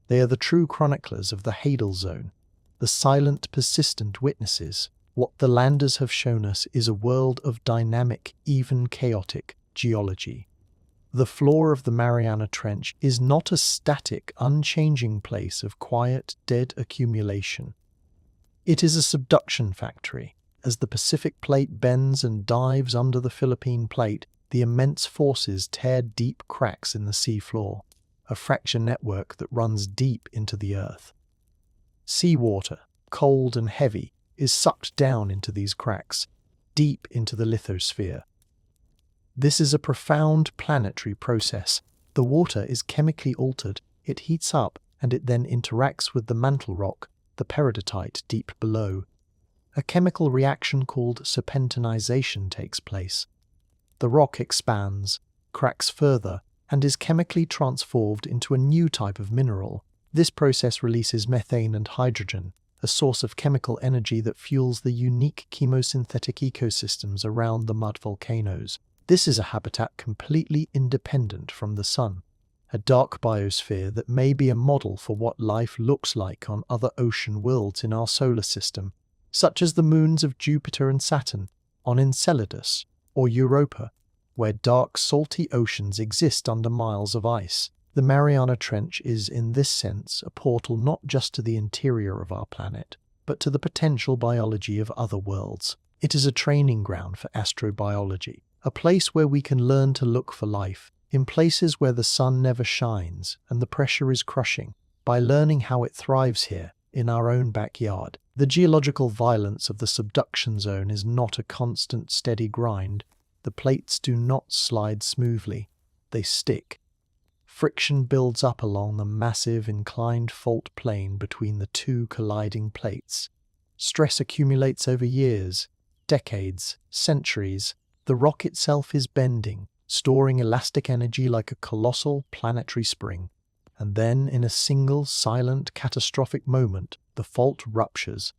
They are the true chroniclers of the Hadal Zone, the silent, persistent witnesses. What the landers have shown us is a world of dynamic, even chaotic, geology. The floor of the Mariana Trench is not a static, unchanging place of quiet, dead accumulation. It is a subduction factory. As the Pacific Plate bends and dives under the Philippine Plate, the immense forces tear deep cracks in the seafloor, a fracture network that runs deep into the earth. Seawater, cold and heavy, is sucked down into these cracks, deep into the lithosphere. This is a profound planetary process. The water is chemically altered, it heats up, and it then interacts with the mantle rock, the peridotite deep below. A chemical reaction called serpentinization takes place. The rock expands, cracks further, and is chemically transformed into a new type of mineral. This process releases methane and hydrogen, a source of chemical energy that fuels the unique chemosynthetic ecosystems around the mud volcanoes. This is a habitat completely independent from the sun, a dark biosphere that may be a model for what life looks like on other ocean worlds in our solar system, such as the moons of Jupiter and Saturn, on Enceladus or Europa, where dark, salty oceans exist under miles of ice. The Mariana Trench is, in this sense, a portal not just to the interior of our planet, but to the potential biology of other worlds. It is a training ground for astrobiology, a place where we can learn to look for life, in places where the sun never shines and the pressure is crushing, by learning how it thrives here, in our own backyard. The geological violence of the subduction zone is not a constant, steady grind. The plates do not slide smoothly, they stick. Friction builds up along the massive inclined fault plane between the two colliding plates. Stress accumulates over years, decades, centuries. The rock itself is bending, storing elastic energy like a colossal planetary spring. And then, in a single, silent, catastrophic moment, the fault ruptures.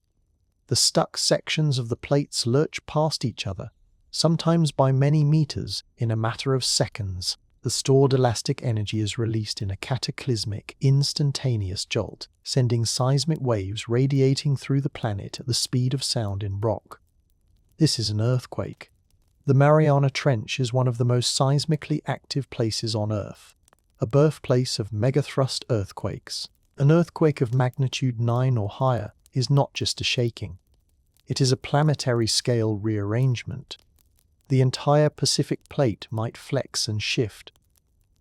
The stuck sections of the plates lurch past each other, sometimes by many meters, in a matter of seconds. The stored elastic energy is released in a cataclysmic, instantaneous jolt, sending seismic waves radiating through the planet at the speed of sound in rock. This is an earthquake. The Mariana Trench is one of the most seismically active places on Earth, a birthplace of megathrust earthquakes. An earthquake of magnitude 9 or higher is not just a shaking. It is a planetary scale rearrangement. The entire Pacific Plate might flex and shift.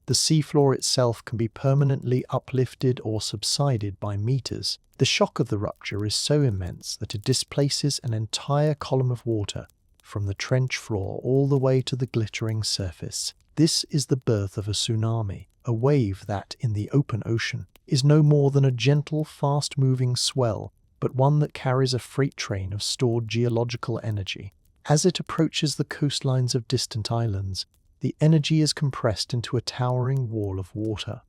The seafloor itself can be permanently uplifted or subsided by meters. The shock of the rupture is so immense that it displaces an entire column of water from the trench floor all the way to the glittering surface. This is the birth of a tsunami, a wave that, in the open ocean, is no more than a gentle, fast-moving swell, but one that carries a freight train of stored geological energy. As it approaches the coastlines of distant islands, the energy is compressed into a towering wall of water.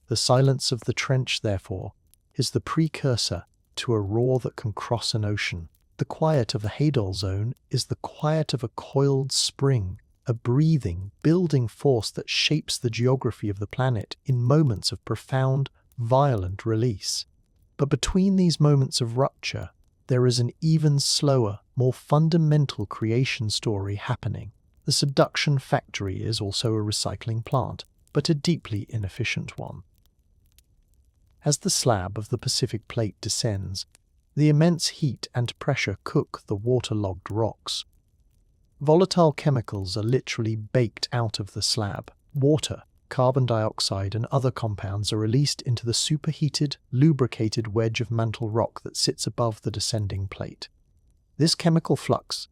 The silence of the trench, therefore, is the precursor to a roar that can cross an ocean. The quiet of the Hadal Zone is the quiet of a coiled spring, a breathing, building force that shapes the geography of the planet in moments of profound, violent release. But between these moments of rupture, there is an even slower, more fundamental creation story happening. The Subduction Factory is also a recycling plant, but a deeply inefficient one. As the slab of the Pacific Plate descends, the immense heat and pressure cook the waterlogged rocks. Volatile chemicals are literally baked out of the slab. Water, carbon dioxide, and other compounds are released into the superheated, lubricated wedge of mantle rock that sits above the descending plate. This chemical flux,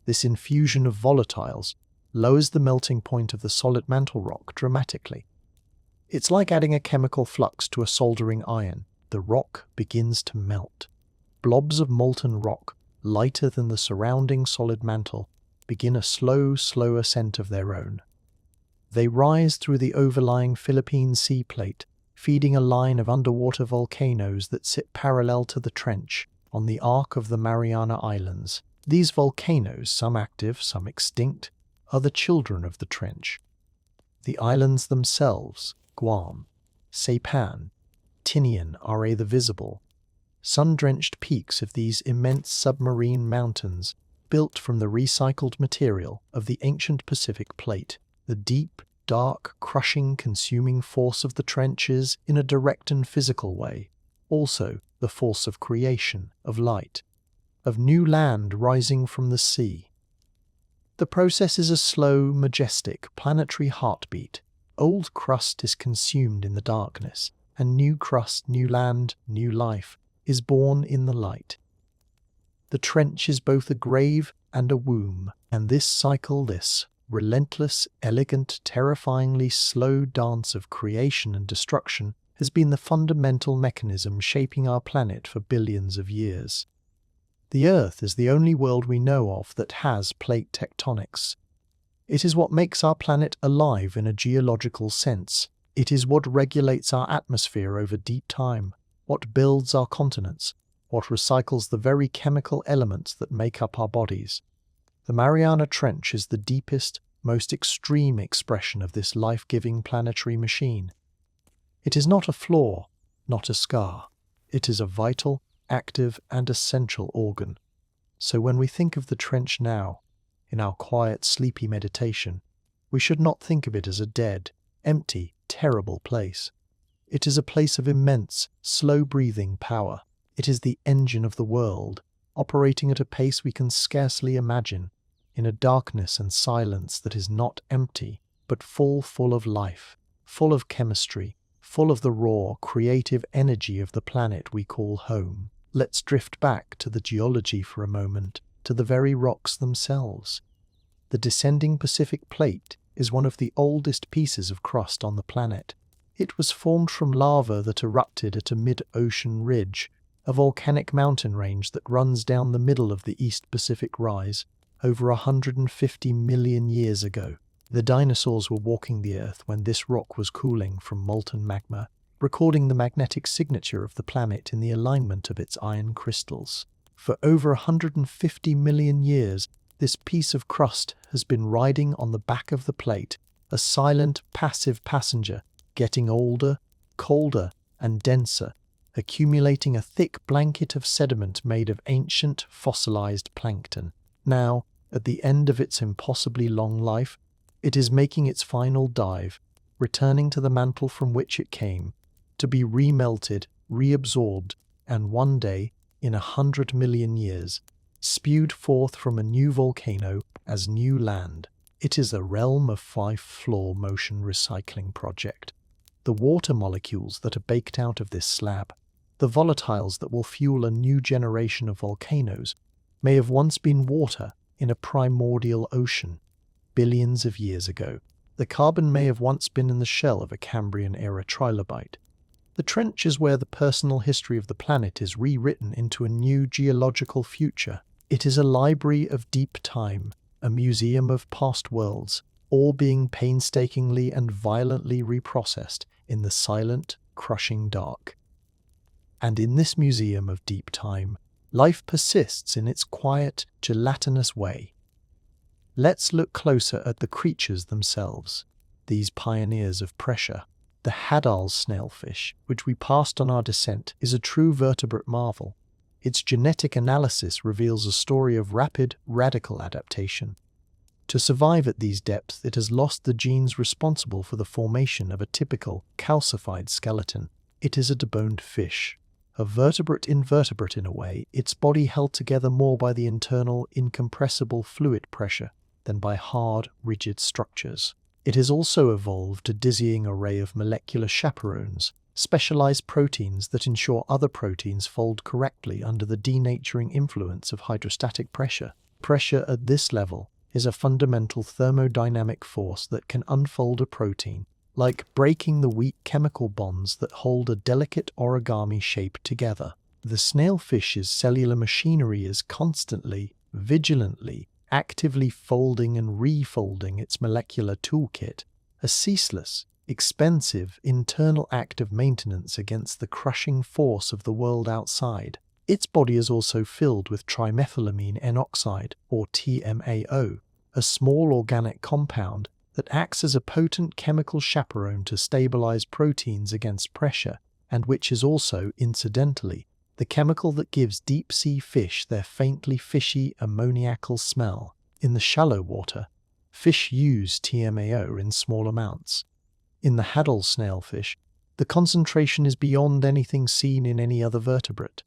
this infusion of volatiles, lowers the melting point of the solid mantle rock dramatically. It's like adding a chemical flux to a soldering iron. The rock begins to melt. Blobs of molten rock, lighter than the surrounding solid mantle, begin a slow ascent of their own. They rise through the overlying Philippine Sea Plate, feeding a line of underwater volcanoes that sit parallel to the trench on the arc of the Mariana Islands. These volcanoes, some active, some extinct, are the children of the trench. The islands themselves, Guam, Saipan, Tinian, are the visible, sun-drenched peaks of these immense submarine mountains built from the recycled material of the ancient Pacific Plate. The deep, dark, crushing, consuming force of the trenches in a direct and physical way, also the force of creation, of light, of new land rising from the sea. The process is a slow, majestic, planetary heartbeat. Old crust is consumed in the darkness, and new crust, new land, new life is born in the light. The trench is both a grave and a womb, and this cycle, this relentless, elegant, terrifyingly slow dance of creation and destruction has been the fundamental mechanism shaping our planet for billions of years. The Earth is the only world we know of that has plate tectonics. It is what makes our planet alive in a geological sense. It is what regulates our atmosphere over deep time, what builds our continents, what recycles the very chemical elements that make up our bodies. The Mariana Trench is the deepest, most extreme expression of this life-giving planetary machine. It is not a flaw, not a scar. It is a vital, active, and essential organ. So when we think of the trench now, in our quiet, sleepy meditation, we should not think of it as a dead, empty, terrible place. It is a place of immense, slow-breathing power. It is the engine of the world, operating at a pace we can scarcely imagine, in a darkness and silence that is not empty, but full of life, full of chemistry, full of the raw, creative energy of the planet we call home. Let's drift back to the geology for a moment, to the very rocks themselves. The descending Pacific Plate is one of the oldest pieces of crust on the planet. It was formed from lava that erupted at a mid-ocean ridge, a volcanic mountain range that runs down the middle of the East Pacific Rise over 150 million years ago. The dinosaurs were walking the Earth when this rock was cooling from molten magma, recording the magnetic signature of the planet in the alignment of its iron crystals. For over 150 million years, this piece of crust has been riding on the back of the plate, a silent, passive passenger, getting older, colder, and denser, accumulating a thick blanket of sediment made of ancient, fossilized plankton. Now, at the end of its impossibly long life, it is making its final dive, returning to the mantle from which it came, to be remelted, reabsorbed, and one day, in 100 million years, spewed forth from a new volcano as new land. It is a realm of five-floor motion recycling project. The water molecules that are baked out of this slab, the volatiles that will fuel a new generation of volcanoes, may have once been water in a primordial ocean, billions of years ago. The carbon may have once been in the shell of a Cambrian-era trilobite. The trench is where the personal history of the planet is rewritten into a new geological future. It is a library of deep time, a museum of past worlds, all being painstakingly and violently reprocessed in the silent, crushing dark. And in this museum of deep time Life persists in its quiet, gelatinous way. Let's look closer at the creatures themselves, these pioneers of pressure. The Hadal snailfish, which we passed on our descent, is a true vertebrate marvel. Its genetic analysis reveals a story of rapid, radical adaptation. To survive at these depths, it has lost the genes responsible for the formation of a typical, calcified skeleton. It is a deboned fish. A vertebrate invertebrate in a way, its body held together more by the internal, incompressible fluid pressure than by hard, rigid structures. It has also evolved a dizzying array of molecular chaperones, specialized proteins that ensure other proteins fold correctly under the denaturing influence of hydrostatic pressure. Pressure at this level is a fundamental thermodynamic force that can unfold a protein, like breaking the weak chemical bonds that hold a delicate origami shape together. The snailfish's cellular machinery is constantly, vigilantly, actively folding and refolding its molecular toolkit, a ceaseless, expensive internal act of maintenance against the crushing force of the world outside. Its body is also filled with trimethylamine N-oxide, or TMAO, a small organic compound that acts as a potent chemical chaperone to stabilize proteins against pressure, and which is also, incidentally, the chemical that gives deep-sea fish their faintly fishy ammoniacal smell. In the shallow water, fish use TMAO in small amounts. In the Hadal snailfish, the concentration is beyond anything seen in any other vertebrate.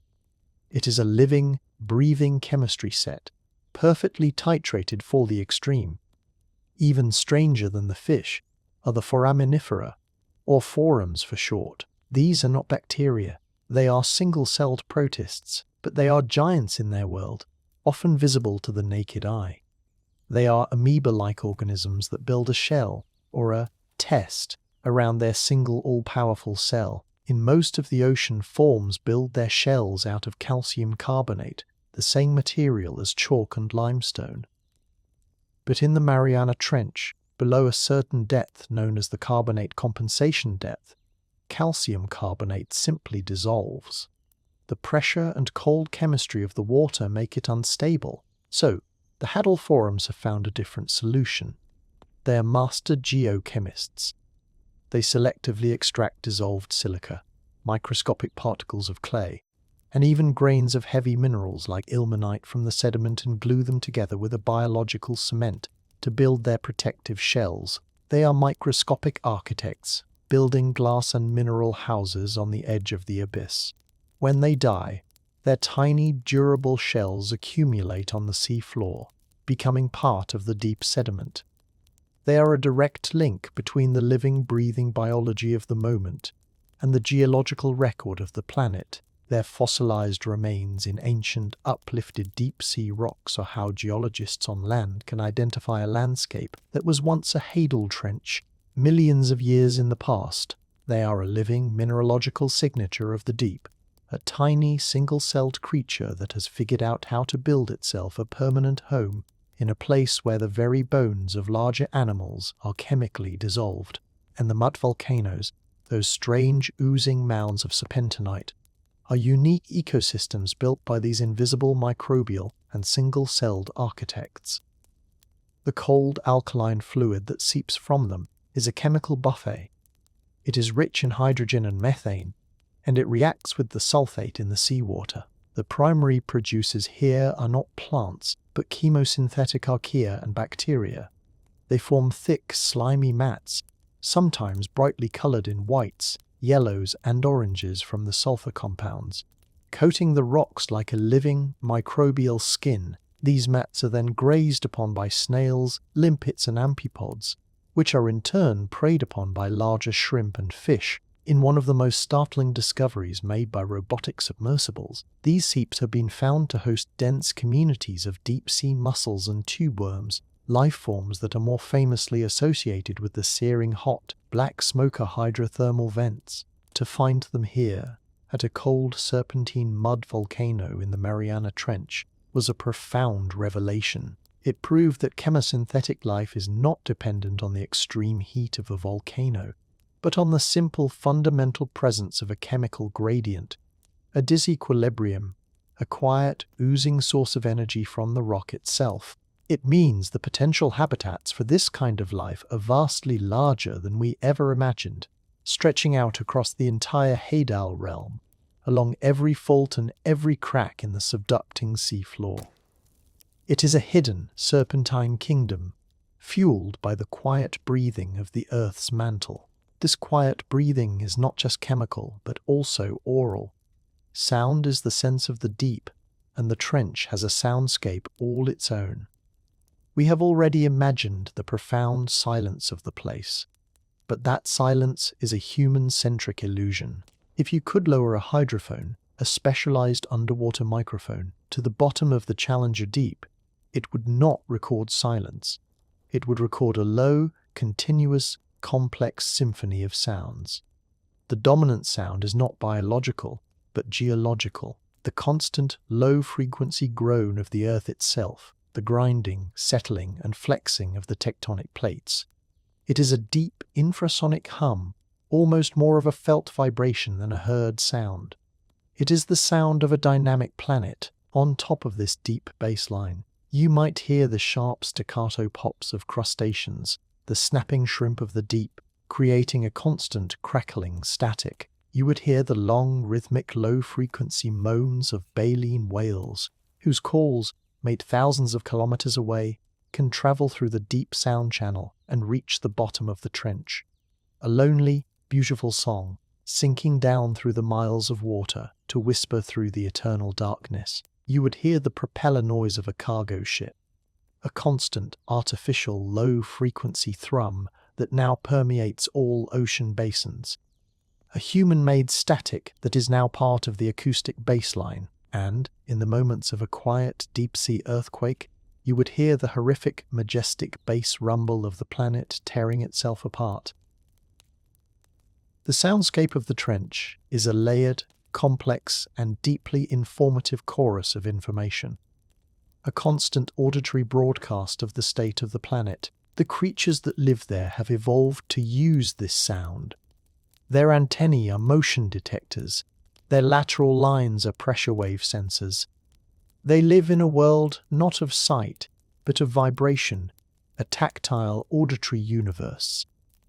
It is a living, breathing chemistry set, perfectly titrated for the extreme. Even stranger than the fish are the foraminifera, or forams for short. These are not bacteria. They are single-celled protists, but they are giants in their world, often visible to the naked eye. They are amoeba-like organisms that build a shell, or a test, around their single all-powerful cell. In most of the ocean, forms build their shells out of calcium carbonate, the same material as chalk and limestone. But in the Mariana Trench, below a certain depth known as the carbonate compensation depth, calcium carbonate simply dissolves. The pressure and cold chemistry of the water make it unstable, so the Hadal forams have found a different solution. They are master geochemists. They selectively extract dissolved silica, microscopic particles of clay, and even grains of heavy minerals like ilmenite from the sediment and glue them together with a biological cement to build their protective shells. They are microscopic architects, building glass and mineral houses on the edge of the abyss. When they die, their tiny, durable shells accumulate on the sea floor, becoming part of the deep sediment. They are a direct link between the living, breathing biology of the moment and the geological record of the planet. Their fossilized remains in ancient, uplifted deep-sea rocks are how geologists on land can identify a landscape that was once a Hadal trench, millions of years in the past. They are a living, mineralogical signature of the deep, a tiny, single-celled creature that has figured out how to build itself a permanent home in a place where the very bones of larger animals are chemically dissolved. And the mud volcanoes, those strange, oozing mounds of serpentinite, are unique ecosystems built by these invisible microbial and single-celled architects. The cold alkaline fluid that seeps from them is a chemical buffet. It is rich in hydrogen and methane, and it reacts with the sulfate in the seawater. The primary producers here are not plants, but chemosynthetic archaea and bacteria. They form thick, slimy mats, sometimes brightly coloured in whites, yellows and oranges from the sulfur compounds. Coating the rocks like a living, microbial skin, these mats are then grazed upon by snails, limpets and amphipods, which are in turn preyed upon by larger shrimp and fish. In one of the most startling discoveries made by robotic submersibles, these seeps have been found to host dense communities of deep-sea mussels and tube worms, life forms that are more famously associated with the searing hot, black smoker hydrothermal vents. To find them here, at a cold serpentine mud volcano in the Mariana Trench, was a profound revelation. It proved that chemosynthetic life is not dependent on the extreme heat of a volcano, but on the simple fundamental presence of a chemical gradient, a disequilibrium, a quiet, oozing source of energy from the rock itself. It means the potential habitats for this kind of life are vastly larger than we ever imagined, stretching out across the entire Hadal realm, along every fault and every crack in the subducting seafloor. It is a hidden, serpentine kingdom, fueled by the quiet breathing of the Earth's mantle. This quiet breathing is not just chemical, but also aural. Sound is the sense of the deep, and the trench has a soundscape all its own. We have already imagined the profound silence of the place, but that silence is a human-centric illusion. If you could lower a hydrophone, a specialized underwater microphone, to the bottom of the Challenger Deep, it would not record silence. It would record a low, continuous, complex symphony of sounds. The dominant sound is not biological, but geological. The constant, low-frequency groan of the Earth itself, the grinding, settling, and flexing of the tectonic plates. It is a deep, infrasonic hum, almost more of a felt vibration than a heard sound. It is the sound of a dynamic planet on top of this deep baseline. You might hear the sharp staccato pops of crustaceans, the snapping shrimp of the deep, creating a constant crackling static. You would hear the long, rhythmic, low-frequency moans of baleen whales, whose calls, made thousands of kilometers away, can travel through the deep sound channel and reach the bottom of the trench. A lonely, beautiful song, sinking down through the miles of water to whisper through the eternal darkness. You would hear the propeller noise of a cargo ship, a constant, artificial, low-frequency thrum that now permeates all ocean basins. A human-made static that is now part of the acoustic baseline, and, in the moments of a quiet, deep-sea earthquake, you would hear the horrific, majestic bass rumble of the planet tearing itself apart. The soundscape of the trench is a layered, complex, and deeply informative chorus of information. A constant auditory broadcast of the state of the planet. The creatures that live there have evolved to use this sound. Their antennae are motion detectors. Their lateral lines are pressure wave sensors. They live in a world not of sight, but of vibration, a tactile auditory universe,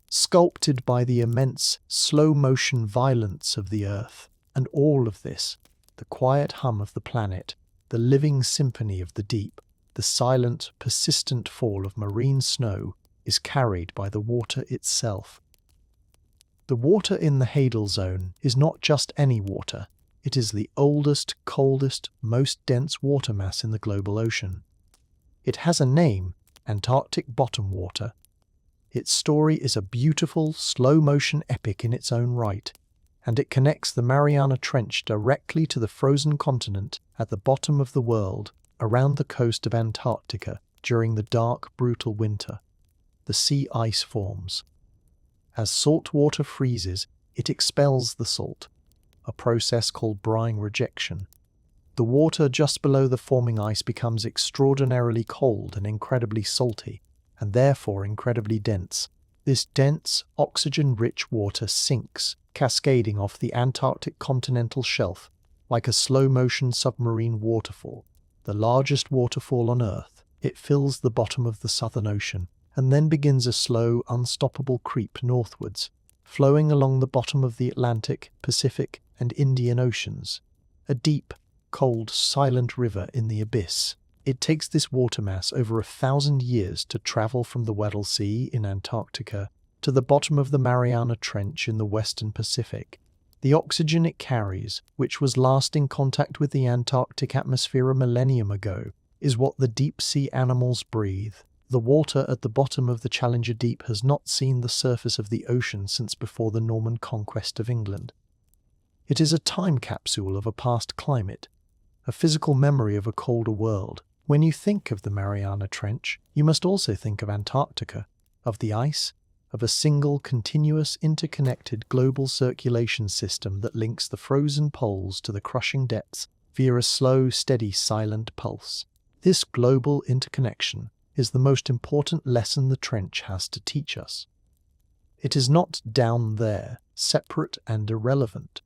sculpted by the immense slow-motion violence of the Earth. And all of this, the quiet hum of the planet, the living symphony of the deep, the silent, persistent fall of marine snow, is carried by the water itself. The water in the Hadal Zone is not just any water. It is the oldest, coldest, most dense water mass in the global ocean. It has a name, Antarctic bottom water. Its story is a beautiful, slow-motion epic in its own right, and it connects the Mariana Trench directly to the frozen continent at the bottom of the world, around the coast of Antarctica during the dark, brutal winter. The sea ice forms. As salt water freezes, it expels the salt, a process called brine rejection. The water just below the forming ice becomes extraordinarily cold and incredibly salty, and therefore incredibly dense. This dense, oxygen-rich water sinks, cascading off the Antarctic continental shelf like a slow-motion submarine waterfall, the largest waterfall on Earth. It fills the bottom of the Southern Ocean, and then begins a slow, unstoppable creep northwards, flowing along the bottom of the Atlantic, Pacific, and Indian Oceans, a deep, cold, silent river in the abyss. It takes this water mass over 1,000 years to travel from the Weddell Sea in Antarctica to the bottom of the Mariana Trench in the western Pacific. The oxygen it carries, which was last in contact with the Antarctic atmosphere a millennium ago, is what the deep-sea animals breathe. The water at the bottom of the Challenger Deep has not seen the surface of the ocean since before the Norman conquest of England. It is a time capsule of a past climate, a physical memory of a colder world. When you think of the Mariana Trench, you must also think of Antarctica, of the ice, of a single, continuous, interconnected global circulation system that links the frozen poles to the crushing depths via a slow, steady, silent pulse. This global interconnection is the most important lesson the trench has to teach us. It is not down there, separate and irrelevant.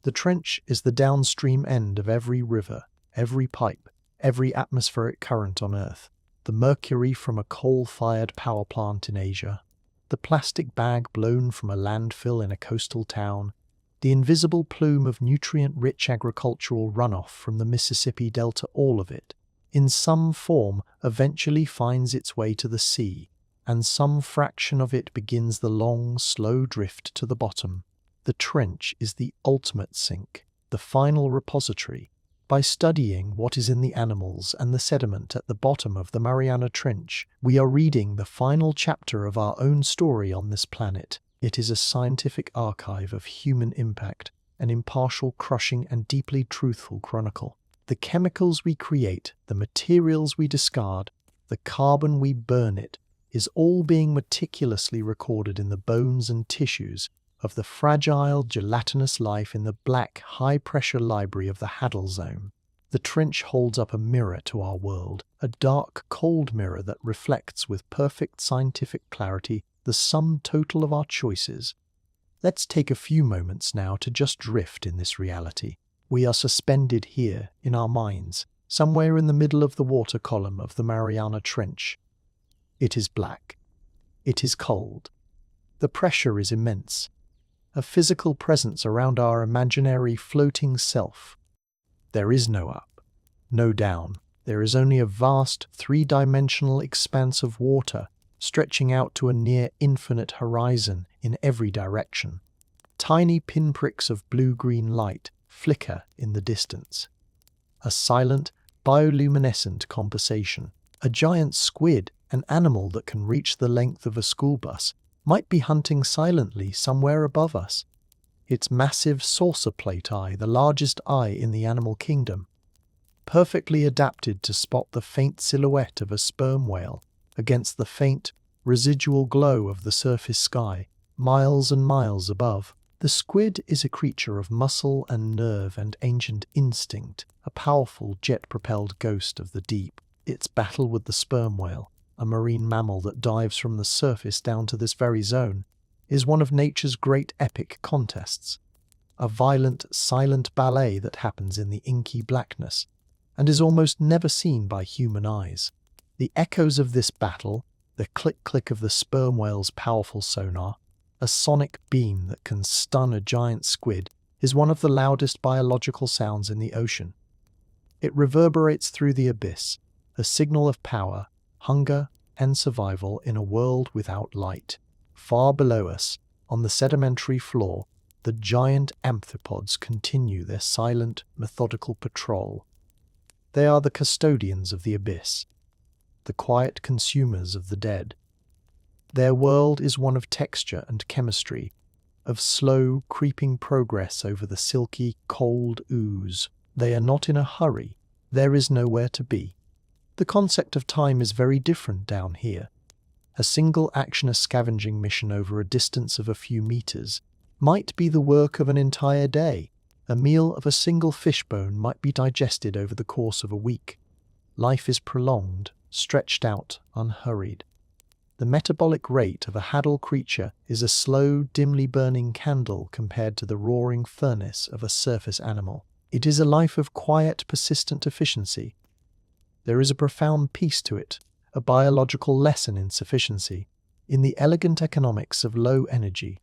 The trench is the downstream end of every river, every pipe, every atmospheric current on Earth. The mercury from a coal-fired power plant in Asia, the plastic bag blown from a landfill in a coastal town, the invisible plume of nutrient-rich agricultural runoff from the Mississippi Delta, all of it, in some form, eventually finds its way to the sea, and some fraction of it begins the long, slow drift to the bottom. The trench is the ultimate sink, the final repository. By studying what is in the animals and the sediment at the bottom of the Mariana Trench, we are reading the final chapter of our own story on this planet. It is a scientific archive of human impact, an impartial, crushing, and deeply truthful chronicle. The chemicals we create, the materials we discard, the carbon we burn, it is all being meticulously recorded in the bones and tissues of the fragile, gelatinous life in the black, high-pressure library of the Haddle Zone. The trench holds up a mirror to our world, a dark, cold mirror that reflects with perfect scientific clarity the sum total of our choices. Let's take a few moments now to just drift in this reality. We are suspended here, in our minds, somewhere in the middle of the water column of the Mariana Trench. It is black. It is cold. The pressure is immense. A physical presence around our imaginary floating self. There is no up, no down. There is only a vast, three-dimensional expanse of water stretching out to a near infinite horizon in every direction. Tiny pinpricks of blue-green light flicker in the distance. A silent, bioluminescent conversation. A giant squid, an animal that can reach the length of a school bus, might be hunting silently somewhere above us. Its massive saucer plate eye, the largest eye in the animal kingdom, perfectly adapted to spot the faint silhouette of a sperm whale against the faint, residual glow of the surface sky, miles and miles above. The squid is a creature of muscle and nerve and ancient instinct, a powerful jet-propelled ghost of the deep. Its battle with the sperm whale, a marine mammal that dives from the surface down to this very zone, is one of nature's great epic contests. A violent, silent ballet that happens in the inky blackness, and is almost never seen by human eyes. The echoes of this battle, the click-click of the sperm whale's powerful sonar, a sonic beam that can stun a giant squid, is one of the loudest biological sounds in the ocean. It reverberates through the abyss, a signal of power, hunger, and survival in a world without light. Far below us, on the sedimentary floor, the giant amphipods continue their silent, methodical patrol. They are the custodians of the abyss, the quiet consumers of the dead. Their world is one of texture and chemistry, of slow, creeping progress over the silky, cold ooze. They are not in a hurry. There is nowhere to be. The concept of time is very different down here. A single action, a scavenging mission over a distance of a few meters, might be the work of an entire day. A meal of a single fishbone might be digested over the course of a week. Life is prolonged, stretched out, unhurried. The metabolic rate of a Haddle creature is a slow, dimly burning candle compared to the roaring furnace of a surface animal. It is a life of quiet, persistent efficiency. There is a profound peace to it, a biological lesson in sufficiency, in the elegant economics of low energy.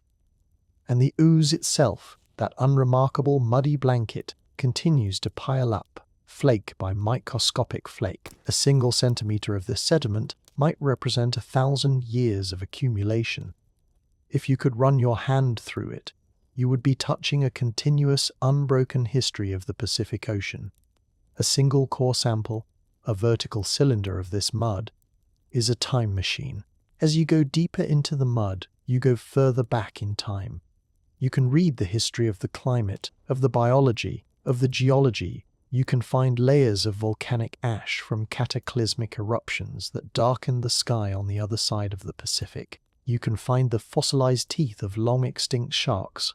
And the ooze itself, that unremarkable muddy blanket, continues to pile up, flake by microscopic flake. A single centimeter of this sediment might represent 1,000 years of accumulation. If you could run your hand through it, you would be touching a continuous, unbroken history of the Pacific Ocean. A single core sample, a vertical cylinder of this mud, is a time machine. As you go deeper into the mud, you go further back in time. You can read the history of the climate, of the biology, of the geology. You can find layers of volcanic ash from cataclysmic eruptions that darkened the sky on the other side of the Pacific. You can find the fossilized teeth of long-extinct sharks.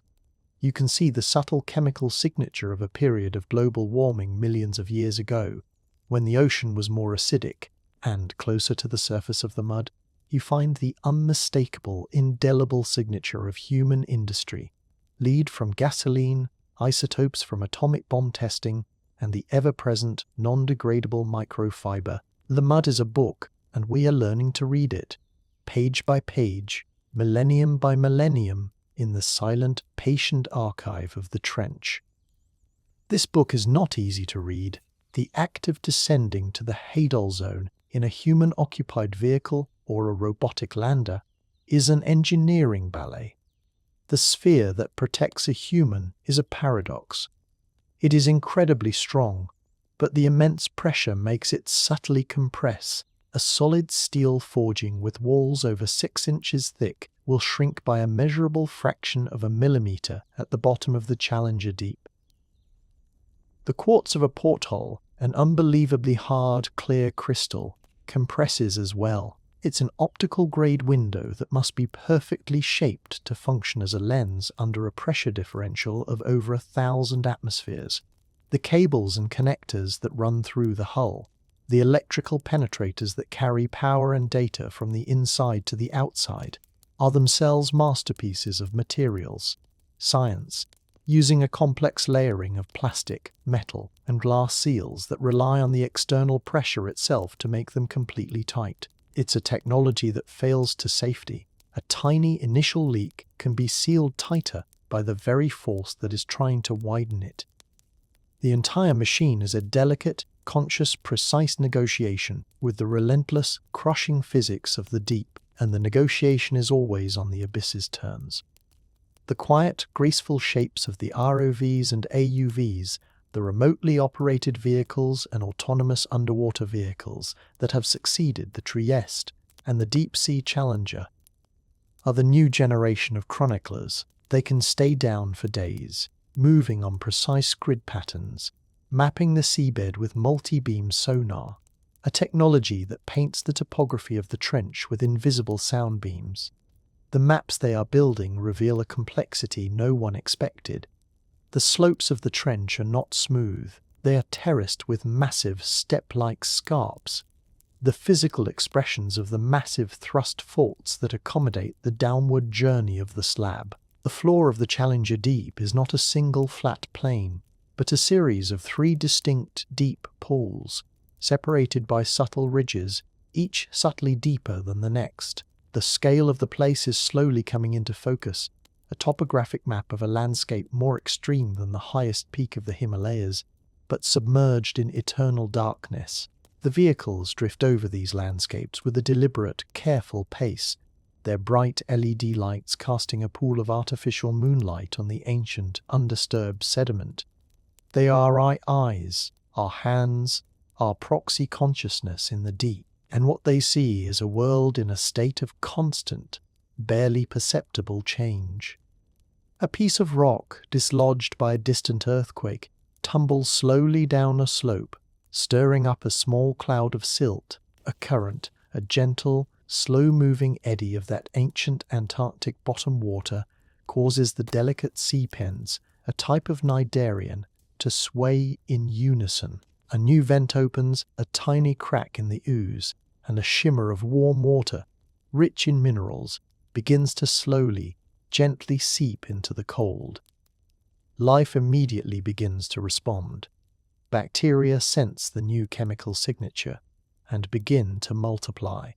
You can see the subtle chemical signature of a period of global warming millions of years ago, when the ocean was more acidic, and closer to the surface of the mud, you find the unmistakable, indelible signature of human industry. Lead from gasoline, isotopes from atomic bomb testing, and the ever-present, non-degradable microfiber. The mud is a book, and we are learning to read it, page by page, millennium by millennium, in the silent, patient archive of the trench. This book is not easy to read. The act of descending to the Hadol zone in a human-occupied vehicle or a robotic lander is an engineering ballet. The sphere that protects a human is a paradox. It is incredibly strong, but the immense pressure makes it subtly compress. A solid steel forging with walls over 6 inches thick will shrink by a measurable fraction of a millimeter at the bottom of the Challenger Deep. The quartz of a porthole, an unbelievably hard, clear crystal, compresses as well. It's an optical-grade window that must be perfectly shaped to function as a lens under a pressure differential of over 1,000 atmospheres. The cables and connectors that run through the hull, the electrical penetrators that carry power and data from the inside to the outside, are themselves masterpieces of materials, science, using a complex layering of plastic, metal, and glass seals that rely on the external pressure itself to make them completely tight. It's a technology that fails to safety. A tiny initial leak can be sealed tighter by the very force that is trying to widen it. The entire machine is a delicate, conscious, precise negotiation with the relentless, crushing physics of the deep, and the negotiation is always on the abyss's terms. The quiet, graceful shapes of the ROVs and AUVs, the remotely operated vehicles and autonomous underwater vehicles that have succeeded the Trieste and the Deep-Sea Challenger, are the new generation of chroniclers. They can stay down for days, moving on precise grid patterns, mapping the seabed with multi-beam sonar, a technology that paints the topography of the trench with invisible sound beams. The maps they are building reveal a complexity no one expected. The slopes of the trench are not smooth. They are terraced with massive step-like scarps, the physical expressions of the massive thrust faults that accommodate the downward journey of the slab. The floor of the Challenger Deep is not a single flat plane, but a series of 3 distinct deep pools, separated by subtle ridges, each subtly deeper than the next. The scale of the place is slowly coming into focus, a topographic map of a landscape more extreme than the highest peak of the Himalayas, but submerged in eternal darkness. The vehicles drift over these landscapes with a deliberate, careful pace, their bright LED lights casting a pool of artificial moonlight on the ancient, undisturbed sediment. They are our eyes, our hands, our proxy consciousness in the deep, and what they see is a world in a state of constant, barely perceptible change. A piece of rock, dislodged by a distant earthquake, tumbles slowly down a slope, stirring up a small cloud of silt. A current, a gentle, slow-moving eddy of that ancient Antarctic bottom water, causes the delicate sea pens, a type of cnidarian, to sway in unison. A new vent opens, a tiny crack in the ooze, and a shimmer of warm water, rich in minerals, begins to slowly, gently seep into the cold. Life immediately begins to respond. Bacteria sense the new chemical signature and begin to multiply.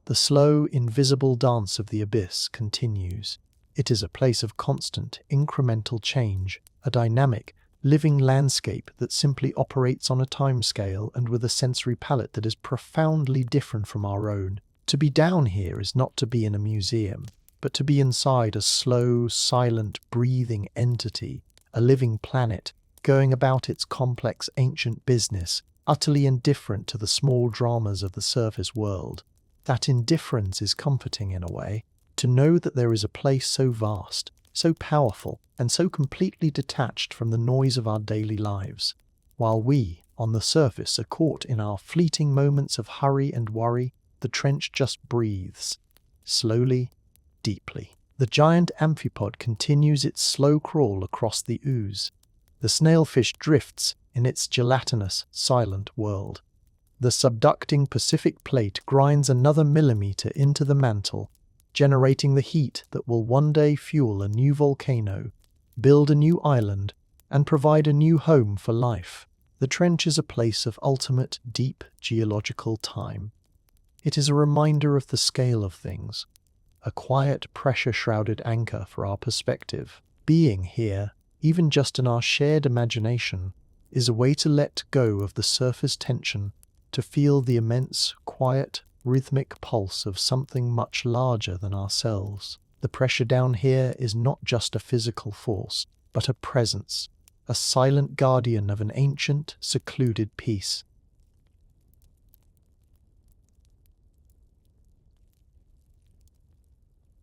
The slow, invisible dance of the abyss continues. It is a place of constant, incremental change, a dynamic, living landscape that simply operates on a timescale and with a sensory palette that is profoundly different from our own. To be down here is not to be in a museum, but to be inside a slow, silent, breathing entity, a living planet, going about its complex ancient business, utterly indifferent to the small dramas of the surface world. That indifference is comforting in a way, to know that there is a place so vast, so powerful, and so completely detached from the noise of our daily lives. While we, on the surface, are caught in our fleeting moments of hurry and worry, the trench just breathes, slowly, deeply. The giant amphipod continues its slow crawl across the ooze. The snailfish drifts in its gelatinous, silent world. The subducting Pacific plate grinds another millimeter into the mantle, generating the heat that will one day fuel a new volcano, build a new island, and provide a new home for life. The trench is a place of ultimate, deep geological time. It is a reminder of the scale of things, a quiet, pressure-shrouded anchor for our perspective. Being here, even just in our shared imagination, is a way to let go of the surface tension, to feel the immense, quiet, rhythmic pulse of something much larger than ourselves. The pressure down here is not just a physical force, but a presence, a silent guardian of an ancient, secluded peace.